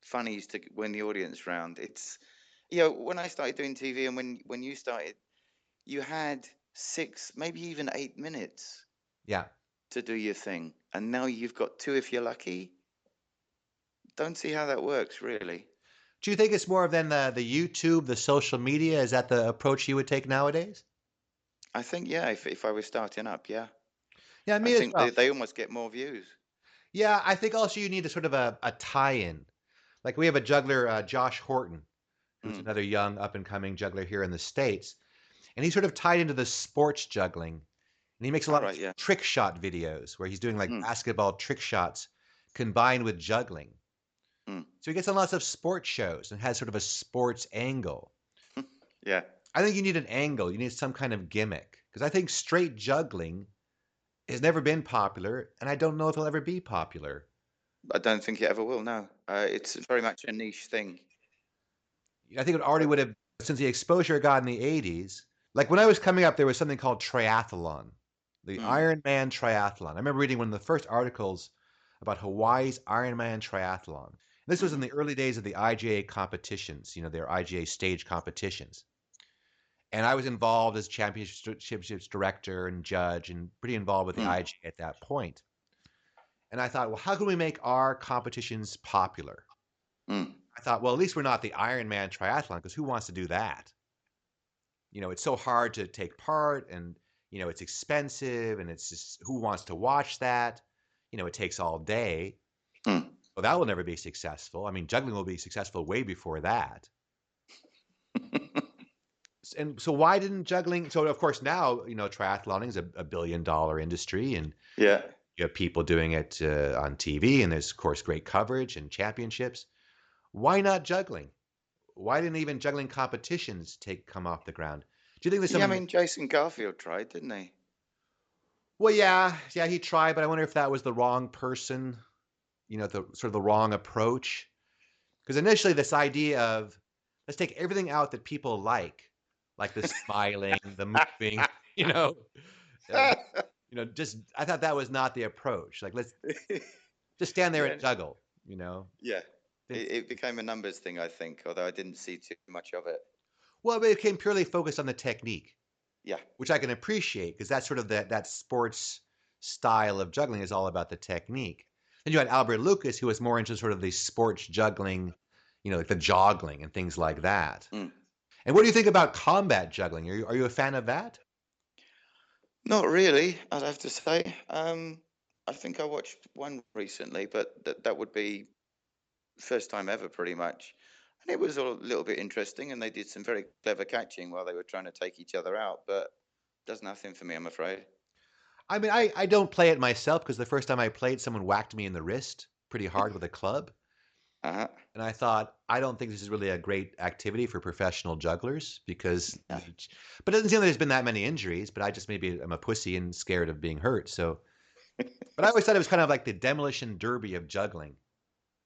funnies to win the audience round? It's, when I started doing TV and when you started, you had 6, maybe even 8 minutes. Yeah. to do your thing, and now you've got two if you're lucky. Don't see how that works, really. Do you think it's more than the YouTube, the social media? Is that the approach you would take nowadays? I think, yeah, if I was starting up, yeah, Yeah, I me as think well. they almost get more views. Yeah, I think also you need a sort of a tie-in. Like we have a juggler, Josh Horton, who's Mm. another young up-and-coming juggler here in the States, and he's sort of tied into the sports juggling, and he makes a All lot of right, yeah. trick shot videos where he's doing like Mm. basketball trick shots combined with juggling. Mm. So he gets on lots of sports shows and has sort of a sports angle. Yeah, I think you need an angle. You need some kind of gimmick because I think straight juggling has never been popular, and I don't know if it'll ever be popular. I don't think it ever will. No, it's very much a niche thing. I think it already would have, since the exposure it got in the 80s. Like when I was coming up, there was something called triathlon, the Mm. Ironman triathlon. I remember reading one of the first articles about Hawaii's Ironman triathlon. This was in Mm-hmm. the early days of the IGA competitions, their IGA stage competitions. And I was involved as championships director and judge and pretty involved with the Mm. IGA at that point. And I thought, well, how can we make our competitions popular? Mm. I thought, well, at least we're not the Ironman triathlon because who wants to do that? It's so hard to take part and, it's expensive and it's just who wants to watch that? It takes all day. Mm. Well, that will never be successful. I mean, juggling will be successful way before that. And so why didn't juggling? So of course now, triathloning is a billion-dollar industry and Yeah. you have people doing it on TV and there's of course great coverage and championships. Why not juggling? Why didn't even juggling competitions come off the ground? Do you think there's Yeah, I something? mean, Jason Garfield tried, didn't he? Well, yeah, he tried, but I wonder if that was the wrong person, the sort of the wrong approach. Because initially, this idea of let's take everything out that people like the smiling, the moving, you know, uh, just I thought that was not the approach. Like let's just stand there and Yeah, juggle. yeah. Didn't- It became a numbers thing, I think, although I didn't see too much of it. Well, it became purely focused on the technique, Yeah. which I can appreciate because that's sort of that sports style of juggling is all about the technique. Then you had Albert Lucas, who was more into sort of the sports juggling, like the joggling and things like that. Mm. And what do you think about combat juggling? Are you a fan of that? Not really, I'd have to say. I think I watched one recently, but that would be first time ever, pretty much. And it was a little bit interesting, and they did some very clever catching while they were trying to take each other out, but does nothing for me, I'm afraid. I mean, I don't play it myself because the first time I played, someone whacked me in the wrist pretty hard with a club. Uh-huh. And I thought, I don't think this is really a great activity for professional jugglers because, Yeah. but it doesn't seem like there's been that many injuries. But I just maybe I'm a pussy and scared of being hurt. So, but I always thought it was kind of like the demolition derby of juggling.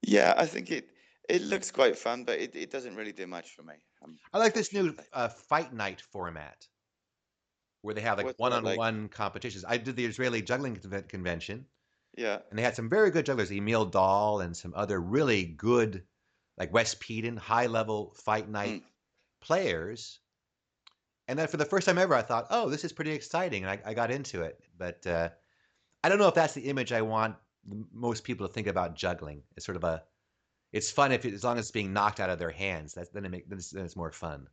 Yeah, I think it looks quite fun, but it doesn't really do much for me, I like this new unfortunately. fight night format where they have like What's that like? one-on-one competitions. I did the Israeli juggling convention, Yeah. and they had some very good jugglers, Emil Dahl and some other really good, like Wes Peden, high-level fight night Mm. players. And then for the first time ever, I thought, oh, this is pretty exciting, and I got into it. But I don't know if that's the image I want most people to think about juggling. It's sort of it's fun as long as it's being knocked out of their hands. Then it's more fun.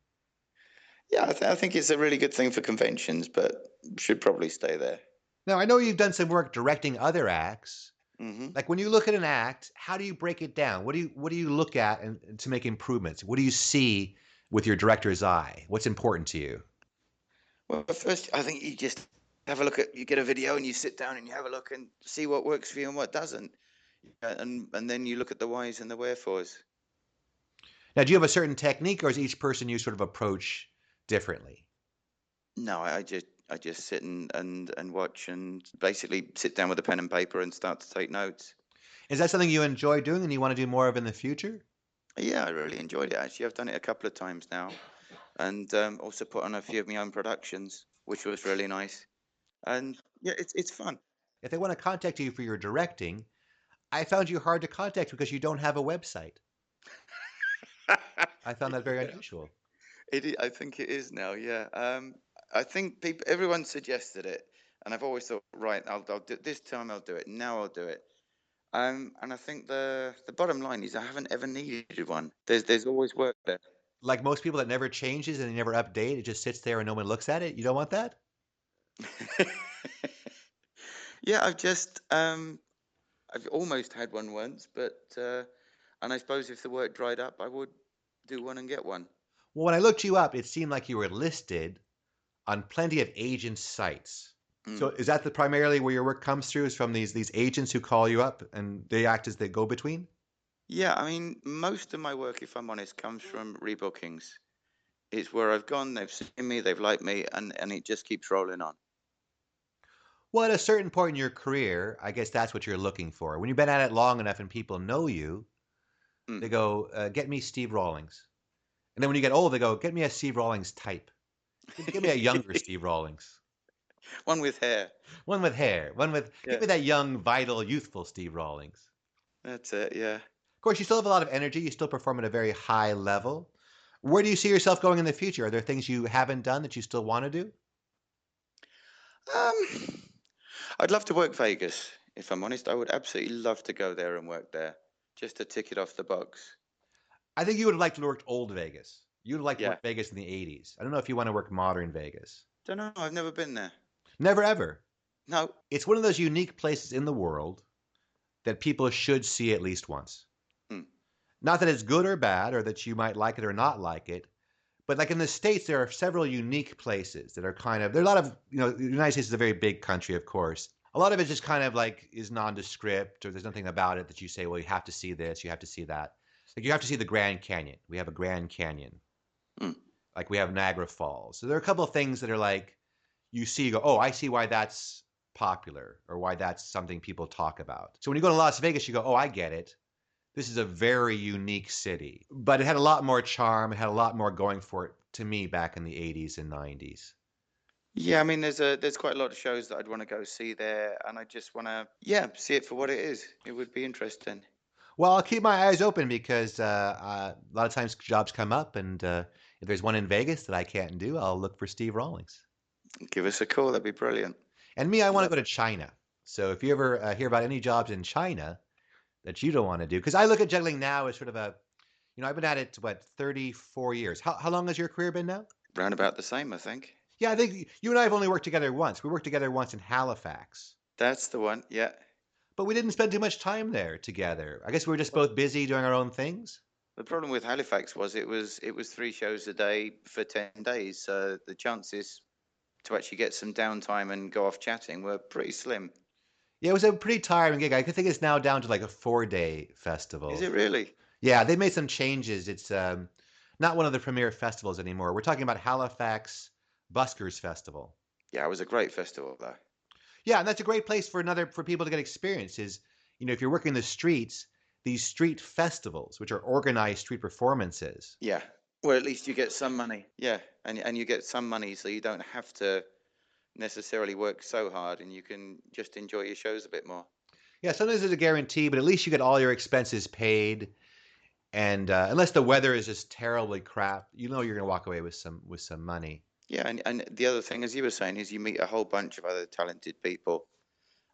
Yeah, I think it's a really good thing for conventions, but should probably stay there. Now I know you've done some work directing other acts. Hmm. Like when you look at an act, how do you break it down? What do you look at and to make improvements? What do you see with your director's eye? What's important to you? Well, first, I think you just have a look you get a video and you sit down and you have a look and see what works for you and what doesn't. And then you look at the whys and the wherefores. Now, do you have a certain technique, or is each person you sort of approach differently? No, I just sit and watch and basically sit down with a pen and paper and start to take notes. Is that something you enjoy doing and you want to do more of in the future? Yeah, I really enjoyed it actually. I've done it a couple of times now, and also put on a few of my own productions, which was really nice. And yeah, it's fun. If they want to contact you for your directing, I found you hard to contact because you don't have a website. I found that very Yeah, unusual. I think it is now. Yeah, I think everyone suggested it, And I've always thought, right, I'll do this time. I'll do it now. I'll do it. And I think the bottom line is I haven't ever needed one. There's always work there. Like most people that never changes and they never update, it just sits there and no one looks at it. You don't want that? Yeah, I've almost had one once, but and I suppose if the work dried up, I would do one and get one. Well, when I looked you up, it seemed like you were listed on plenty of agent sites. So Mm. is that the primarily where your work comes through? Is from these agents who call you up and they act as the go between? Yeah, I mean, most of my work, if I'm honest, comes from rebookings. It's where I've gone, they've seen me, they've liked me, and it just keeps rolling on. Well, at a certain point in your career, I guess that's what you're looking for. When you've been at it long enough and people know you, Mm. they go, "Get me Steve Rawlings." And then when you get old, they go, "Get me a Steve Rawlings type. Give me a younger Steve Rawlings, One with hair. one with hair, give Yeah, me that young, vital, youthful Steve Rawlings." that's it. Yeah. Of course, you still have a lot of energy. You still perform at a very high level. Where do you see yourself going in the future? Are there things you haven't done that you still want to do? Um, I'd love to work Vegas. If I'm honest, I would absolutely love to go there and work there, just to tick it off the box. I think you would have liked to work old Vegas. You would have liked to Yeah. work Vegas in the 80s. I don't know if you want to work modern Vegas. Don't know. I've never been there. Never ever. No. It's one of those unique places in the world that people should see at least once. Hmm. Not that it's good or bad, or that you might like it or not like it, but like in the States, there are several unique places that are kind of, there are a lot of, the United States is a very big country, of course. A lot of it just kind of like is nondescript, or there's nothing about it that you say, well, you have to see this, you have to see that. Like you have to see the Grand Canyon. We have a Grand Canyon. Hmm. Like we have Niagara Falls. So there are a couple of things that are like, you see, you go, oh, I see why that's popular or why that's something people talk about. So when you go to Las Vegas, you go, oh, I get it. This is a very unique city, but it had a lot more charm. It had a lot more going for it to me back in the 80s and 90s. Yeah, I mean, there's quite a lot of shows that I'd want to go see there, and I just want to, yeah, see it for what it is. It would be interesting. Well, I'll keep my eyes open because a lot of times jobs come up, and if there's one in Vegas that I can't do, I'll look for Steve Rawlings. Give us a call. That'd be brilliant. And me, I want to Love. go to China. So if you ever hear about any jobs in China that you don't want to do, because I look at juggling now as sort of a, I've been at it, what, 34 years. How long has your career been now? Round about the same, I think. Yeah, I think you and I have only worked together once. We worked together once in Halifax, That's the one. Yeah. but we didn't spend too much time there together. I guess we were just both busy doing our own things. The problem with Halifax was it was 3 shows a day for 10 days. So the chances to actually get some downtime and go off chatting were pretty slim. Yeah, it was a pretty tiring gig. I think it's now down to like a 4-day Is festival. it really? Yeah, they made some changes. It's not one of the premier festivals anymore. We're talking about Halifax Buskers Festival. Yeah, it was a great festival though. Yeah, and that's a great place for people to get experience. Is if you're working the streets, these street festivals, which are organized street performances. Yeah. Well, at least you get some money. Yeah, and you get some money, so you don't have to necessarily work so hard, and you can just enjoy your shows a bit more. Yeah, sometimes there's a guarantee, but at least you get all your expenses paid. And unless the weather is just terribly crap, you're going to walk away with some money. Yeah, and the other thing, as you were saying, is you meet a whole bunch of other talented people,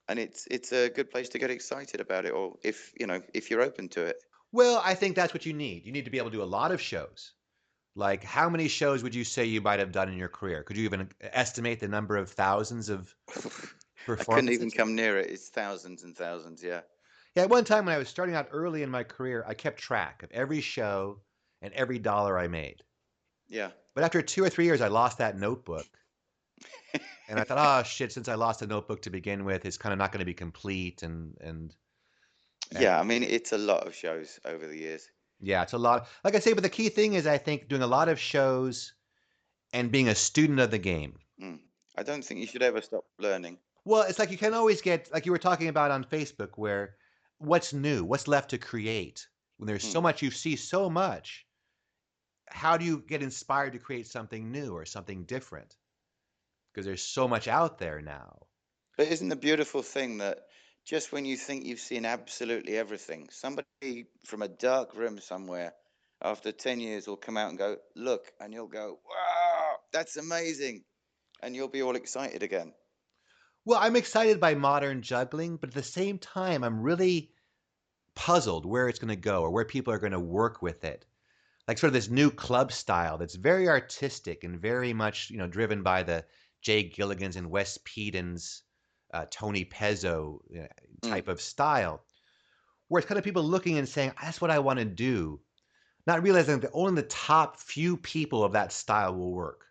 and it's a good place to get excited about it, or if you're open to it. Well, I think that's what you need. You need to be able to do a lot of shows. Like, how many shows would you say you might have done in your career? Could you even estimate the number of thousands of I couldn't even performances? come near it. It's thousands and thousands. Yeah. Yeah, at one time when I was starting out early in my career, I kept track of every show and every dollar I made. Yeah. But after 2 or 3 years, I lost that notebook. And I thought, oh shit, since I lost the notebook to begin with, it's kind of not going to be complete. And Yeah, I mean, it's a lot of shows over the years. yeah, it's a lot. Like I say, but the key thing is, I think, doing a lot of shows and being a student of the game. Mm. I don't think you should ever stop learning. Well, it's like you can always get, like you were talking about on Facebook, where what's new, what's left to create. When there's so Mm. much, you see so much. How do you get inspired to create something new or something different? Because there's so much out there now. But isn't the beautiful thing that just when you think you've seen absolutely everything, somebody from a dark room somewhere after 10 years will come out and go, look, and you'll go, wow, that's amazing. And you'll be all excited again. Well, I'm excited by modern juggling, but at the same time, I'm really puzzled where it's going to go or where people are going to work with it. Like sort of this new club style that's very artistic and very much, driven by the Jay Gilligans and Wes Pedens, Tony Pezzo Mm. type of style, where it's kind of people looking and saying, that's what I want to do, not realizing that only the top few people of that style will work.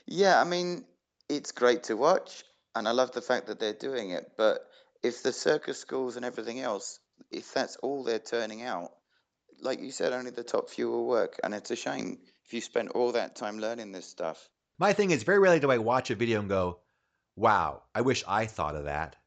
Yeah, I mean, it's great to watch, and I love the fact that they're doing it. But if the circus schools and everything else, if that's all they're turning out, like you said, only the top few will work, and it's a shame if you spent all that time learning this stuff. My thing is, very rarely do I watch a video and go, wow, I wish I thought of that.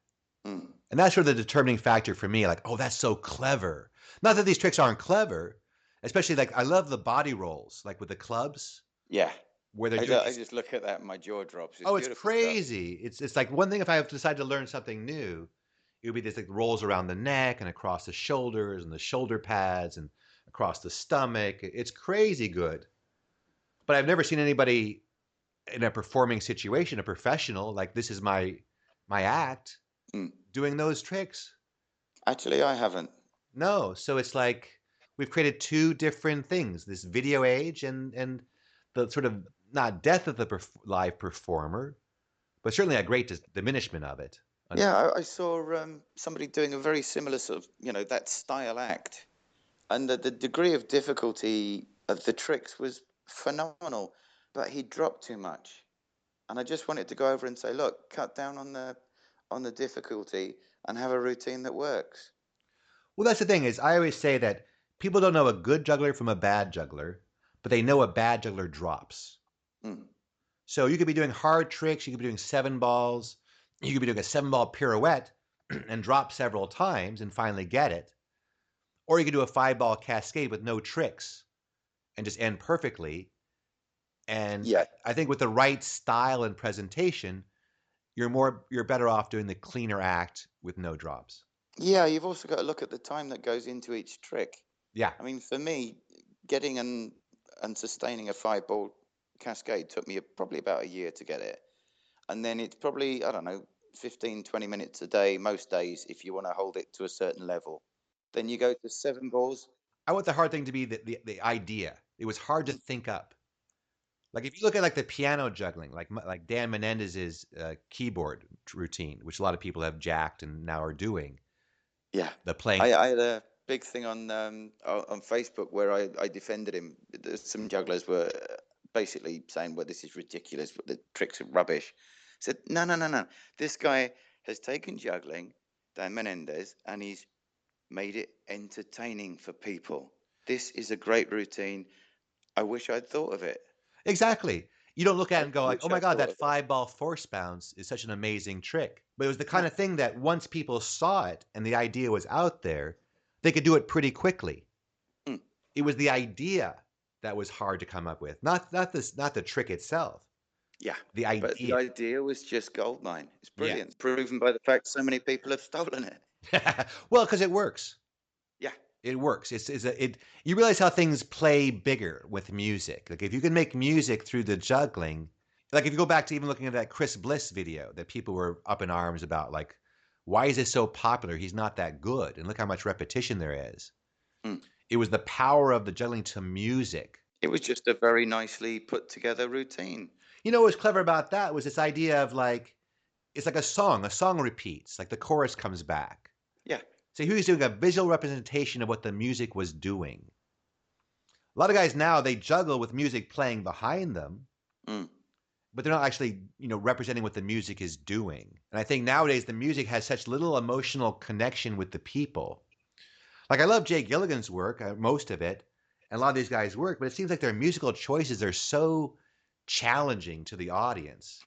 Mm. And that's sort of the determining factor for me. Like, oh, that's so clever. Not that these tricks aren't clever, especially like I love the body rolls, like with the clubs, Yeah, where they're doing I these. just look at that and my jaw drops. It's Oh, it's beautiful stuff. crazy. It's like one thing if I have decided to learn something new, it would be this like rolls around the neck and across the shoulders and the shoulder pads and across the stomach. It's crazy good. But I've never seen anybody in a performing situation, a professional, like this is my act, Mm. doing those tricks. Actually, I haven't. No. So it's like we've created two different things, this video age and the sort of not death of the live performer, but certainly a great diminishment of it. Yeah, I saw somebody doing a very similar sort of, that style act. And the degree of difficulty of the tricks was phenomenal, but he dropped too much. And I just wanted to go over and say, look, cut down on the difficulty and have a routine that works. Well, that's the thing is I always say that people don't know a good juggler from a bad juggler, but they know a bad juggler drops. Mm. So you could be doing hard tricks, you could be doing seven balls, you could be doing a seven-ball pirouette and drop several times and finally get it. Or you could do a five-ball cascade with no tricks and just end perfectly. And Yeah. I think with the right style and presentation, you're better off doing the cleaner act with no drops. Yeah, you've also got to look at the time that goes into each trick. Yeah. I mean, for me, getting and sustaining a 5 ball cascade took me probably about a year to get it. And then it's probably, I don't know, 15, 20 minutes a day, most days, if you want to hold it to a certain level. Then you go to 7 balls. I want the hard thing to be the idea. It was hard to Mm. think up. Like if you look at like the piano juggling, like Dan Menendez's keyboard routine, which a lot of people have jacked and now are doing, Yeah. the playing. I had a big thing on Facebook where I defended him. Some jugglers were basically saying, well, this is ridiculous, but the tricks are rubbish. I said, no, no, no, no. This guy has taken juggling, Dan Menendez, and he's made it entertaining for people. This is a great routine. I wish I'd thought of it. Exactly. You don't look at it I and go like, "Oh wish my I God, thought that of it. five ball force bounce is such an amazing trick." But it was the kind Yeah. of thing that once people saw it and the idea was out there, they could do it pretty quickly. Mm. It was the idea that was hard to come up with, not the trick itself. Yeah. The But the idea. idea was just goldmine. It's Yeah. brilliant. It's proven by the fact so many people have stolen it. Well, because it works. Yeah. It works. You realize how things play bigger with music. Like if you can make music through the juggling, like if you go back to even looking at that Chris Bliss video that people were up in arms about, like, why is this so popular? He's not that good. And look how much repetition there is. Mm. It was the power of the juggling to music. It was just a very nicely put together routine. You know what was clever about that was this idea of like, it's like a song. A song repeats, like the chorus comes back. Yeah. So he was doing a visual representation of what the music was doing. A lot of guys now they juggle with music playing behind them, Mm. but they're not actually, representing what the music is doing. And I think nowadays the music has such little emotional connection with the people. Like I love Jay Gilligan's work, most of it, and a lot of these guys' work, but it seems like their musical choices are so challenging to the audience.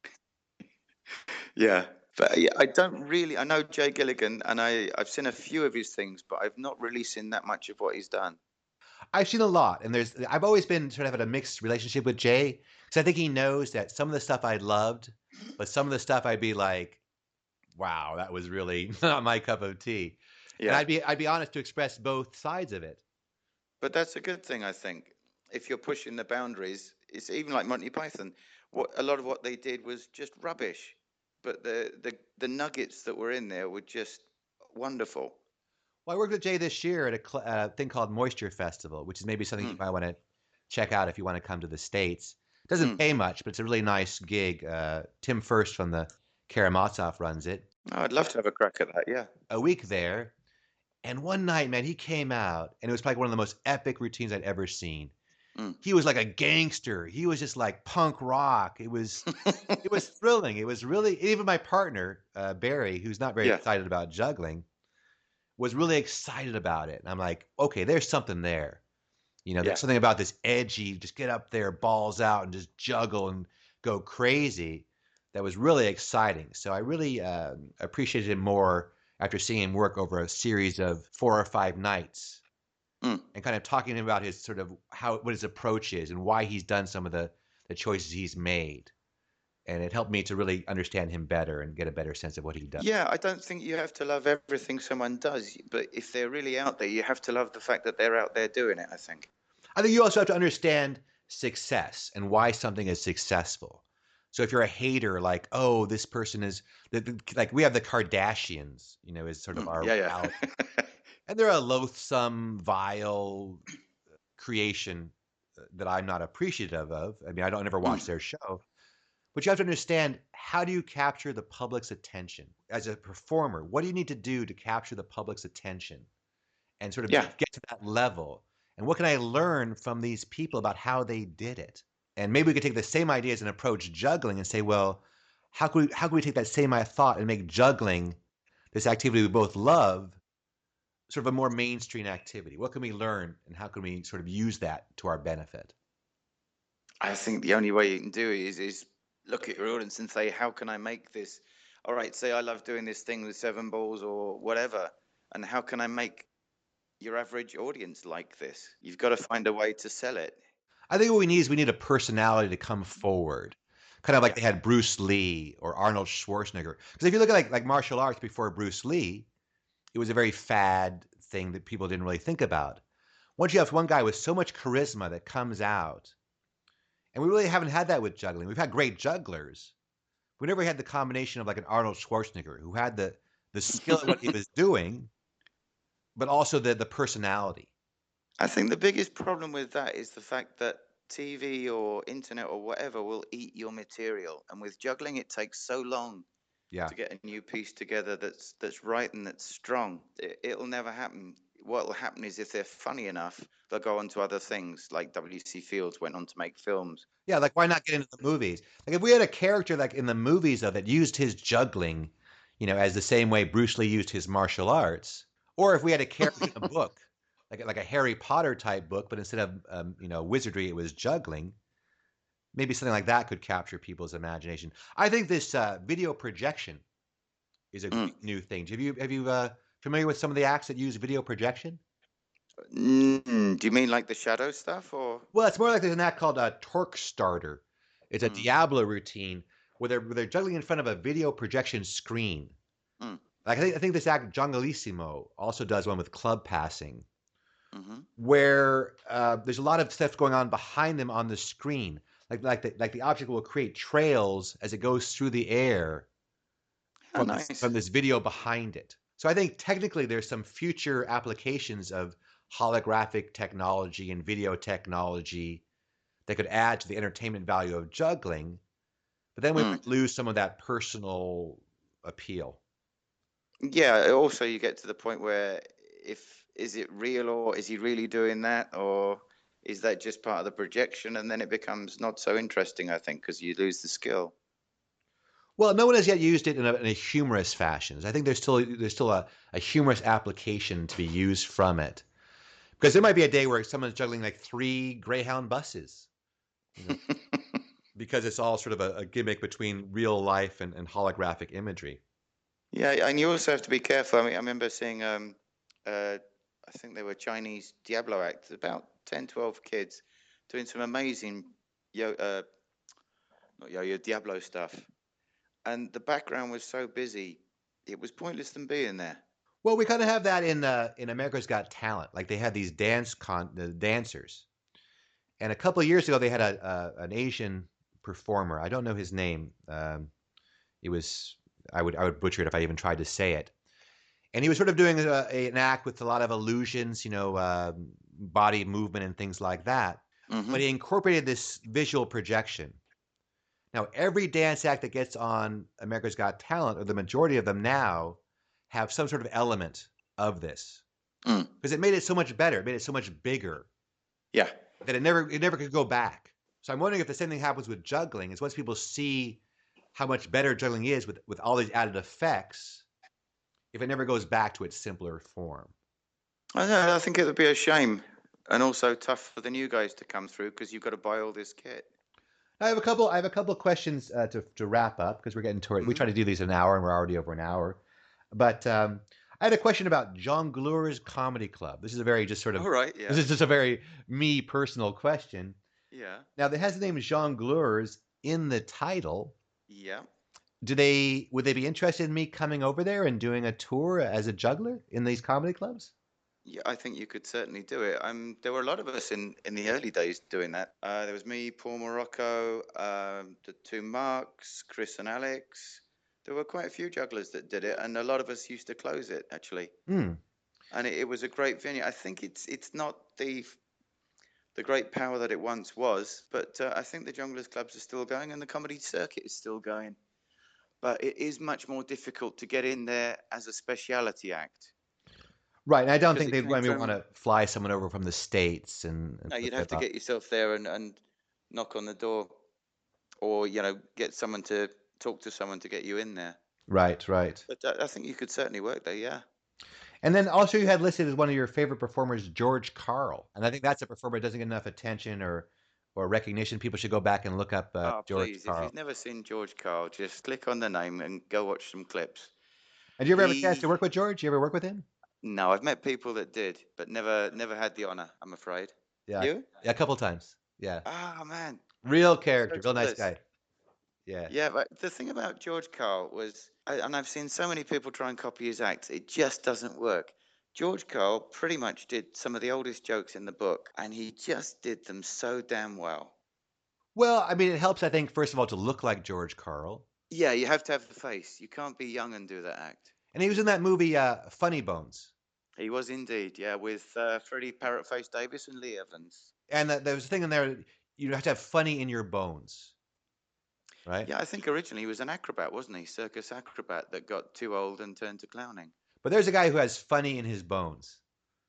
Yeah. But yeah, I don't really. I know Jay Gilligan, and I've seen a few of his things, but I've not really seen that much of what he's done. I've seen a lot, and I've always been sort of had a mixed relationship with Jay because I think he knows that some of the stuff I loved, but some of the stuff I'd be like, wow, that was really not my cup of tea. And Yeah. I'd be honest to express both sides of it. But that's a good thing, I think. If you're pushing the boundaries, it's even like Monty Python. A lot of what they did was just rubbish. but the nuggets that were in there were just wonderful. Well, I worked with Jay this year at a thing called Moisture Festival, which is maybe something you Mm, might want to check out if you want to come to the States. It doesn't mm. pay much, but it's a really nice gig. Tim First from the Karamazov runs it. Oh, I'd love to have a crack at that. Yeah. A week there, and one night, man, he came out, and it was probably one of the most epic routines I'd ever seen. Mm. He was like a gangster. He was just like punk rock. It was thrilling. It was really even my partner Barry, who's not very Yeah. excited about juggling, was really excited about it. And I'm like, okay, there's something there. You know, Yeah. there's something about this edgy, just get up there, balls out, and just juggle and go crazy. That was really exciting. So I really appreciated it more after seeing him work over a series of 4 or 5 nights Mm. and kind of talking to him about his sort of what his approach is and why he's done some of the choices he's made. And it helped me to really understand him better and get a better sense of what he does. Yeah, I don't think you have to love everything someone does, but if they're really out there, you have to love the fact that they're out there doing it, I think. I think you also have to understand success and why something is successful. So if you're a hater, like, oh, this person is like we have the Kardashians, you know, is sort of Mm. our Yeah, reality, yeah. and they're a loathsome, vile creation that I'm not appreciative of. I mean, I don't ever watch Mm. their show, but you have to understand how do you capture the public's attention as a performer? What do you need to do to capture the public's attention and sort of Yeah. get to that level? And what can I learn from these people about how they did it? And maybe we could take the same ideas and approach juggling and say, well, how can we take that same thought and make juggling, this activity we both love, sort of a more mainstream activity? What can we learn and how can we sort of use that to our benefit? I think the only way you can do it is look at your audience and say, how can I make this? All right, say I love doing this thing with 7 balls or whatever, and how can I make your average audience like this? You've got to find a way to sell it. I think what we need is we need a personality to come forward, kind of like Yeah. they had Bruce Lee or Arnold Schwarzenegger. Because if you look at like martial arts before Bruce Lee, it was a very fad thing that people didn't really think about. Once you have one guy with so much charisma that comes out, and we really haven't had that with juggling. We've had great jugglers. We never had the combination of like an Arnold Schwarzenegger who had the skill at what he was doing, but also the personality. I think the biggest problem with that is the fact that TV or internet or whatever will eat your material. And with juggling, it takes so long Yeah. to get a new piece together that's right and that's strong. It'll never happen. What will happen is if they're funny enough, they'll go on to other things, like W.C. Fields went on to make films. Yeah, like why not get into the movies? Like if we had a character like in the movies though that used his juggling, you know, as the same way Bruce Lee used his martial arts, or if we had a character in a book, like a Harry Potter type book, but instead of you know wizardry, it was juggling. Maybe something like that could capture people's imagination. I think this video projection is a Mm. great new thing. Have you familiar with some of the acts that use video projection? Do you mean like the shadow stuff or? Well, it's more like there's an act called a torque starter. It's a Mm. Diablo routine where they're juggling in front of a video projection screen. Mm. Like I think this act Junglissimo also does one with club passing, Mm-hmm. where there's a lot of stuff going on behind them on the screen. Like the object will create trails as it goes through the air Oh, from nice. this video behind it. So I think technically there's some future applications of holographic technology and video technology that could add to the entertainment value of juggling, but then we Mm. might lose some of that personal appeal. Yeah, also you get to the point where if is it real or is he really doing that or is that just part of the projection and then it becomes not so interesting, I think, because you lose the skill. Well, no one has yet used it in a humorous fashion. I think there's still a humorous application to be used from it. Because there might be a day where someone's juggling like 3 Greyhound buses, you know, because it's all sort of a gimmick between real life and holographic imagery. Yeah, and you also have to be careful. I mean, I remember seeing I think they were Chinese Diablo acts, about 10, 12 kids doing some amazing yo not yo-yo Diablo stuff. And the background was so busy, it was pointless them being there. Well, we kind of have that in America's Got Talent. Like they have these the dancers, and a couple of years ago they had an Asian performer. I don't know his name. It was I would butcher it if I even tried to say it. And he was sort of doing an act with a lot of illusions, body movement and things like that. Hmm. But he incorporated this visual projection. Now, every dance act that gets on America's Got Talent, or the majority of them now, have some sort of element of this Mm. because it made it so much better. It made it so much bigger Yeah. that it never could go back. So I'm wondering if the same thing happens with juggling. Is once people see how much better juggling is with all these added effects, if it never goes back to its simpler form. I know. I think it would be a shame, and also tough for the new guys to come through because you've got to buy all this kit. I have a couple of questions to wrap up because we're getting to it. We try to do these in an hour, and we're already over an hour. But I had a question about Jongleurs Comedy Club. This is a very just sort of All right. Yeah. this is just a very me personal question. Yeah. Now, it has the name Jongleurs in the title. Yeah. Would they be interested in me coming over there and doing a tour as a juggler in these comedy clubs? Yeah, I think you could certainly do it. There were a lot of us in the early days doing that. There was me, Paul Morocco, the two Marks, Chris and Alex. There were quite a few jugglers that did it, and a lot of us used to close it actually. Hmm. And it was a great venue. I think it's not the great power that it once was, but I think the Jongleurs Clubs are still going, and the comedy circuit is still going. But it is much more difficult to get in there as a speciality act. Right, and I don't Because think it they'd came want from to fly someone over from the States and No, put you'd them have to up. get yourself there and knock on the door, or get someone to talk to someone to get you in there. Right, right. But I think you could certainly work there. Yeah. And then also you had listed as one of your favorite performers, George Carl. And I think that's a performer that doesn't get enough attention or recognition. People should go back and look up Oh, George please! If Carl. you've never seen George Carl, just click on the name and go watch some clips. And do you ever have a chance to He work with George? You ever work with him? No, I've met people that did, but never had the honor. I'm afraid. Yeah, You? yeah, a couple times. Yeah, Ah, man, real so character, real nice jealous. guy. Yeah. Yeah, but the thing about George Carl was, and I've seen so many people try and copy his act, it just doesn't work. George Carl pretty much did some of the oldest jokes in the book, and he just did them so damn well. Well, I mean, it helps, I think, first of all, to look like George Carl. Yeah, you have to have the face. You can't be young and do that act. And he was in that movie, Funny Bones. He was indeed, yeah, with Freddie Parrotface Davis and Lee Evans. And there was a thing in there, you have to have funny in your bones, right? Yeah, I think originally he was an acrobat, wasn't he? Circus acrobat that got too old and turned to clowning. But there's a guy who has funny in his bones.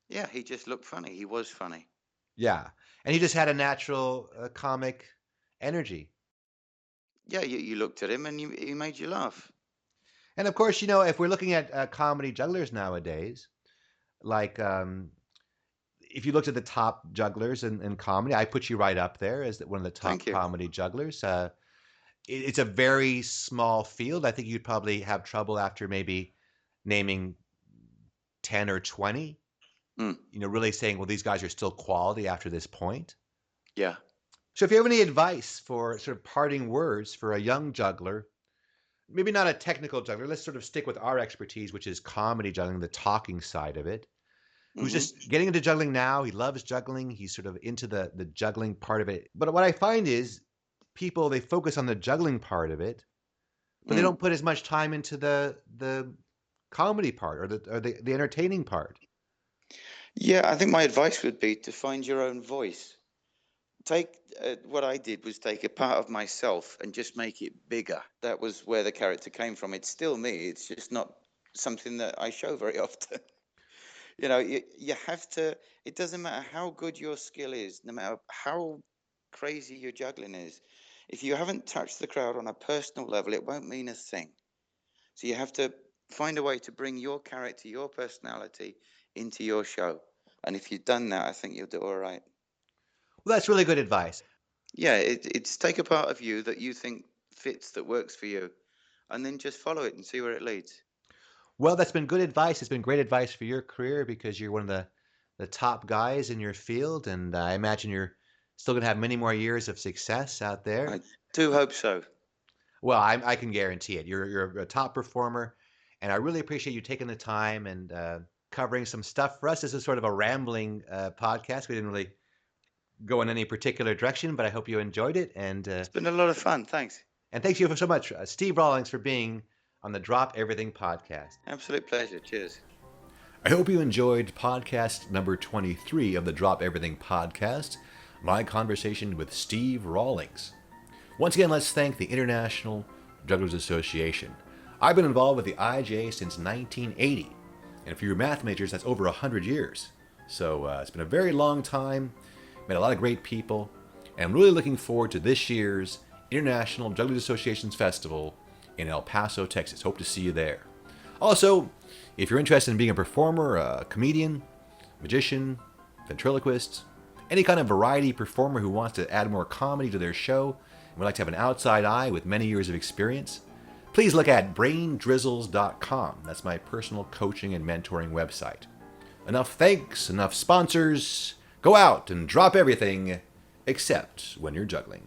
Yeah, he just looked funny. He was funny. Yeah. And he just had a natural comic energy. Yeah, you looked at him and he made you laugh. And of course, if we're looking at comedy jugglers nowadays, like if you looked at the top jugglers in comedy, I put you right up there as one of the top Thank you. comedy jugglers. It's a very small field. I think you'd probably have trouble after maybe naming 10 or 20, Mm, really saying, well, these guys are still quality after this point. yeah. So if you have any advice for sort of parting words for a young juggler, maybe not a technical juggler, let's sort of stick with our expertise, which is comedy juggling, the talking side of it, who's Hmm. just getting into juggling now. He loves juggling. He's sort of into the juggling part of it. But what I find is people, they focus on the juggling part of it, but they Mm. don't put as much time into the comedy part or the entertaining part. Yeah, I think my advice would be to find your own voice. Take What I did was take a part of myself and just make it bigger. That was where the character came from. It's still me. It's just not something that I show very often. You have to. It doesn't matter how good your skill is, no matter how crazy your juggling is. If you haven't touched the crowd on a personal level, it won't mean a thing. So you have to find a way to bring your character, your personality into your show. And if you've done that, I think you'll do all right. Well, that's really good advice. Yeah, it's take a part of you that you think fits, that works for you, and then just follow it and see where it leads. Well, that's been good advice. It's been great advice for your career because you're one of the top guys in your field, and I imagine you're still going to have many more years of success out there. I do hope so. Well, I can guarantee it. You're a top performer, and I really appreciate you taking the time and covering some stuff for us. This is sort of a rambling podcast. We didn't really go in any particular direction, but I hope you enjoyed it. And It's been a lot of fun. Thanks. And thanks you so much, Steve Rawlings, for being on the Drop Everything podcast. Absolute pleasure. Cheers. I hope you enjoyed podcast number 23 of the Drop Everything podcast, my conversation with Steve Rawlings. Once again, let's thank the International Jugglers Association. I've been involved with the IJ since 1980, and for your math majors, that's over 100 years. So it's been a very long time, met a lot of great people, and I'm really looking forward to this year's International Jugglers Association's Festival in El Paso, Texas. Hope to see you there. Also, if you're interested in being a performer, a comedian, magician, ventriloquist, any kind of variety performer who wants to add more comedy to their show and would like to have an outside eye with many years of experience, please look at braindrizzles.com. That's my personal coaching and mentoring website. Enough thanks, enough sponsors. Go out and drop everything, except when you're juggling.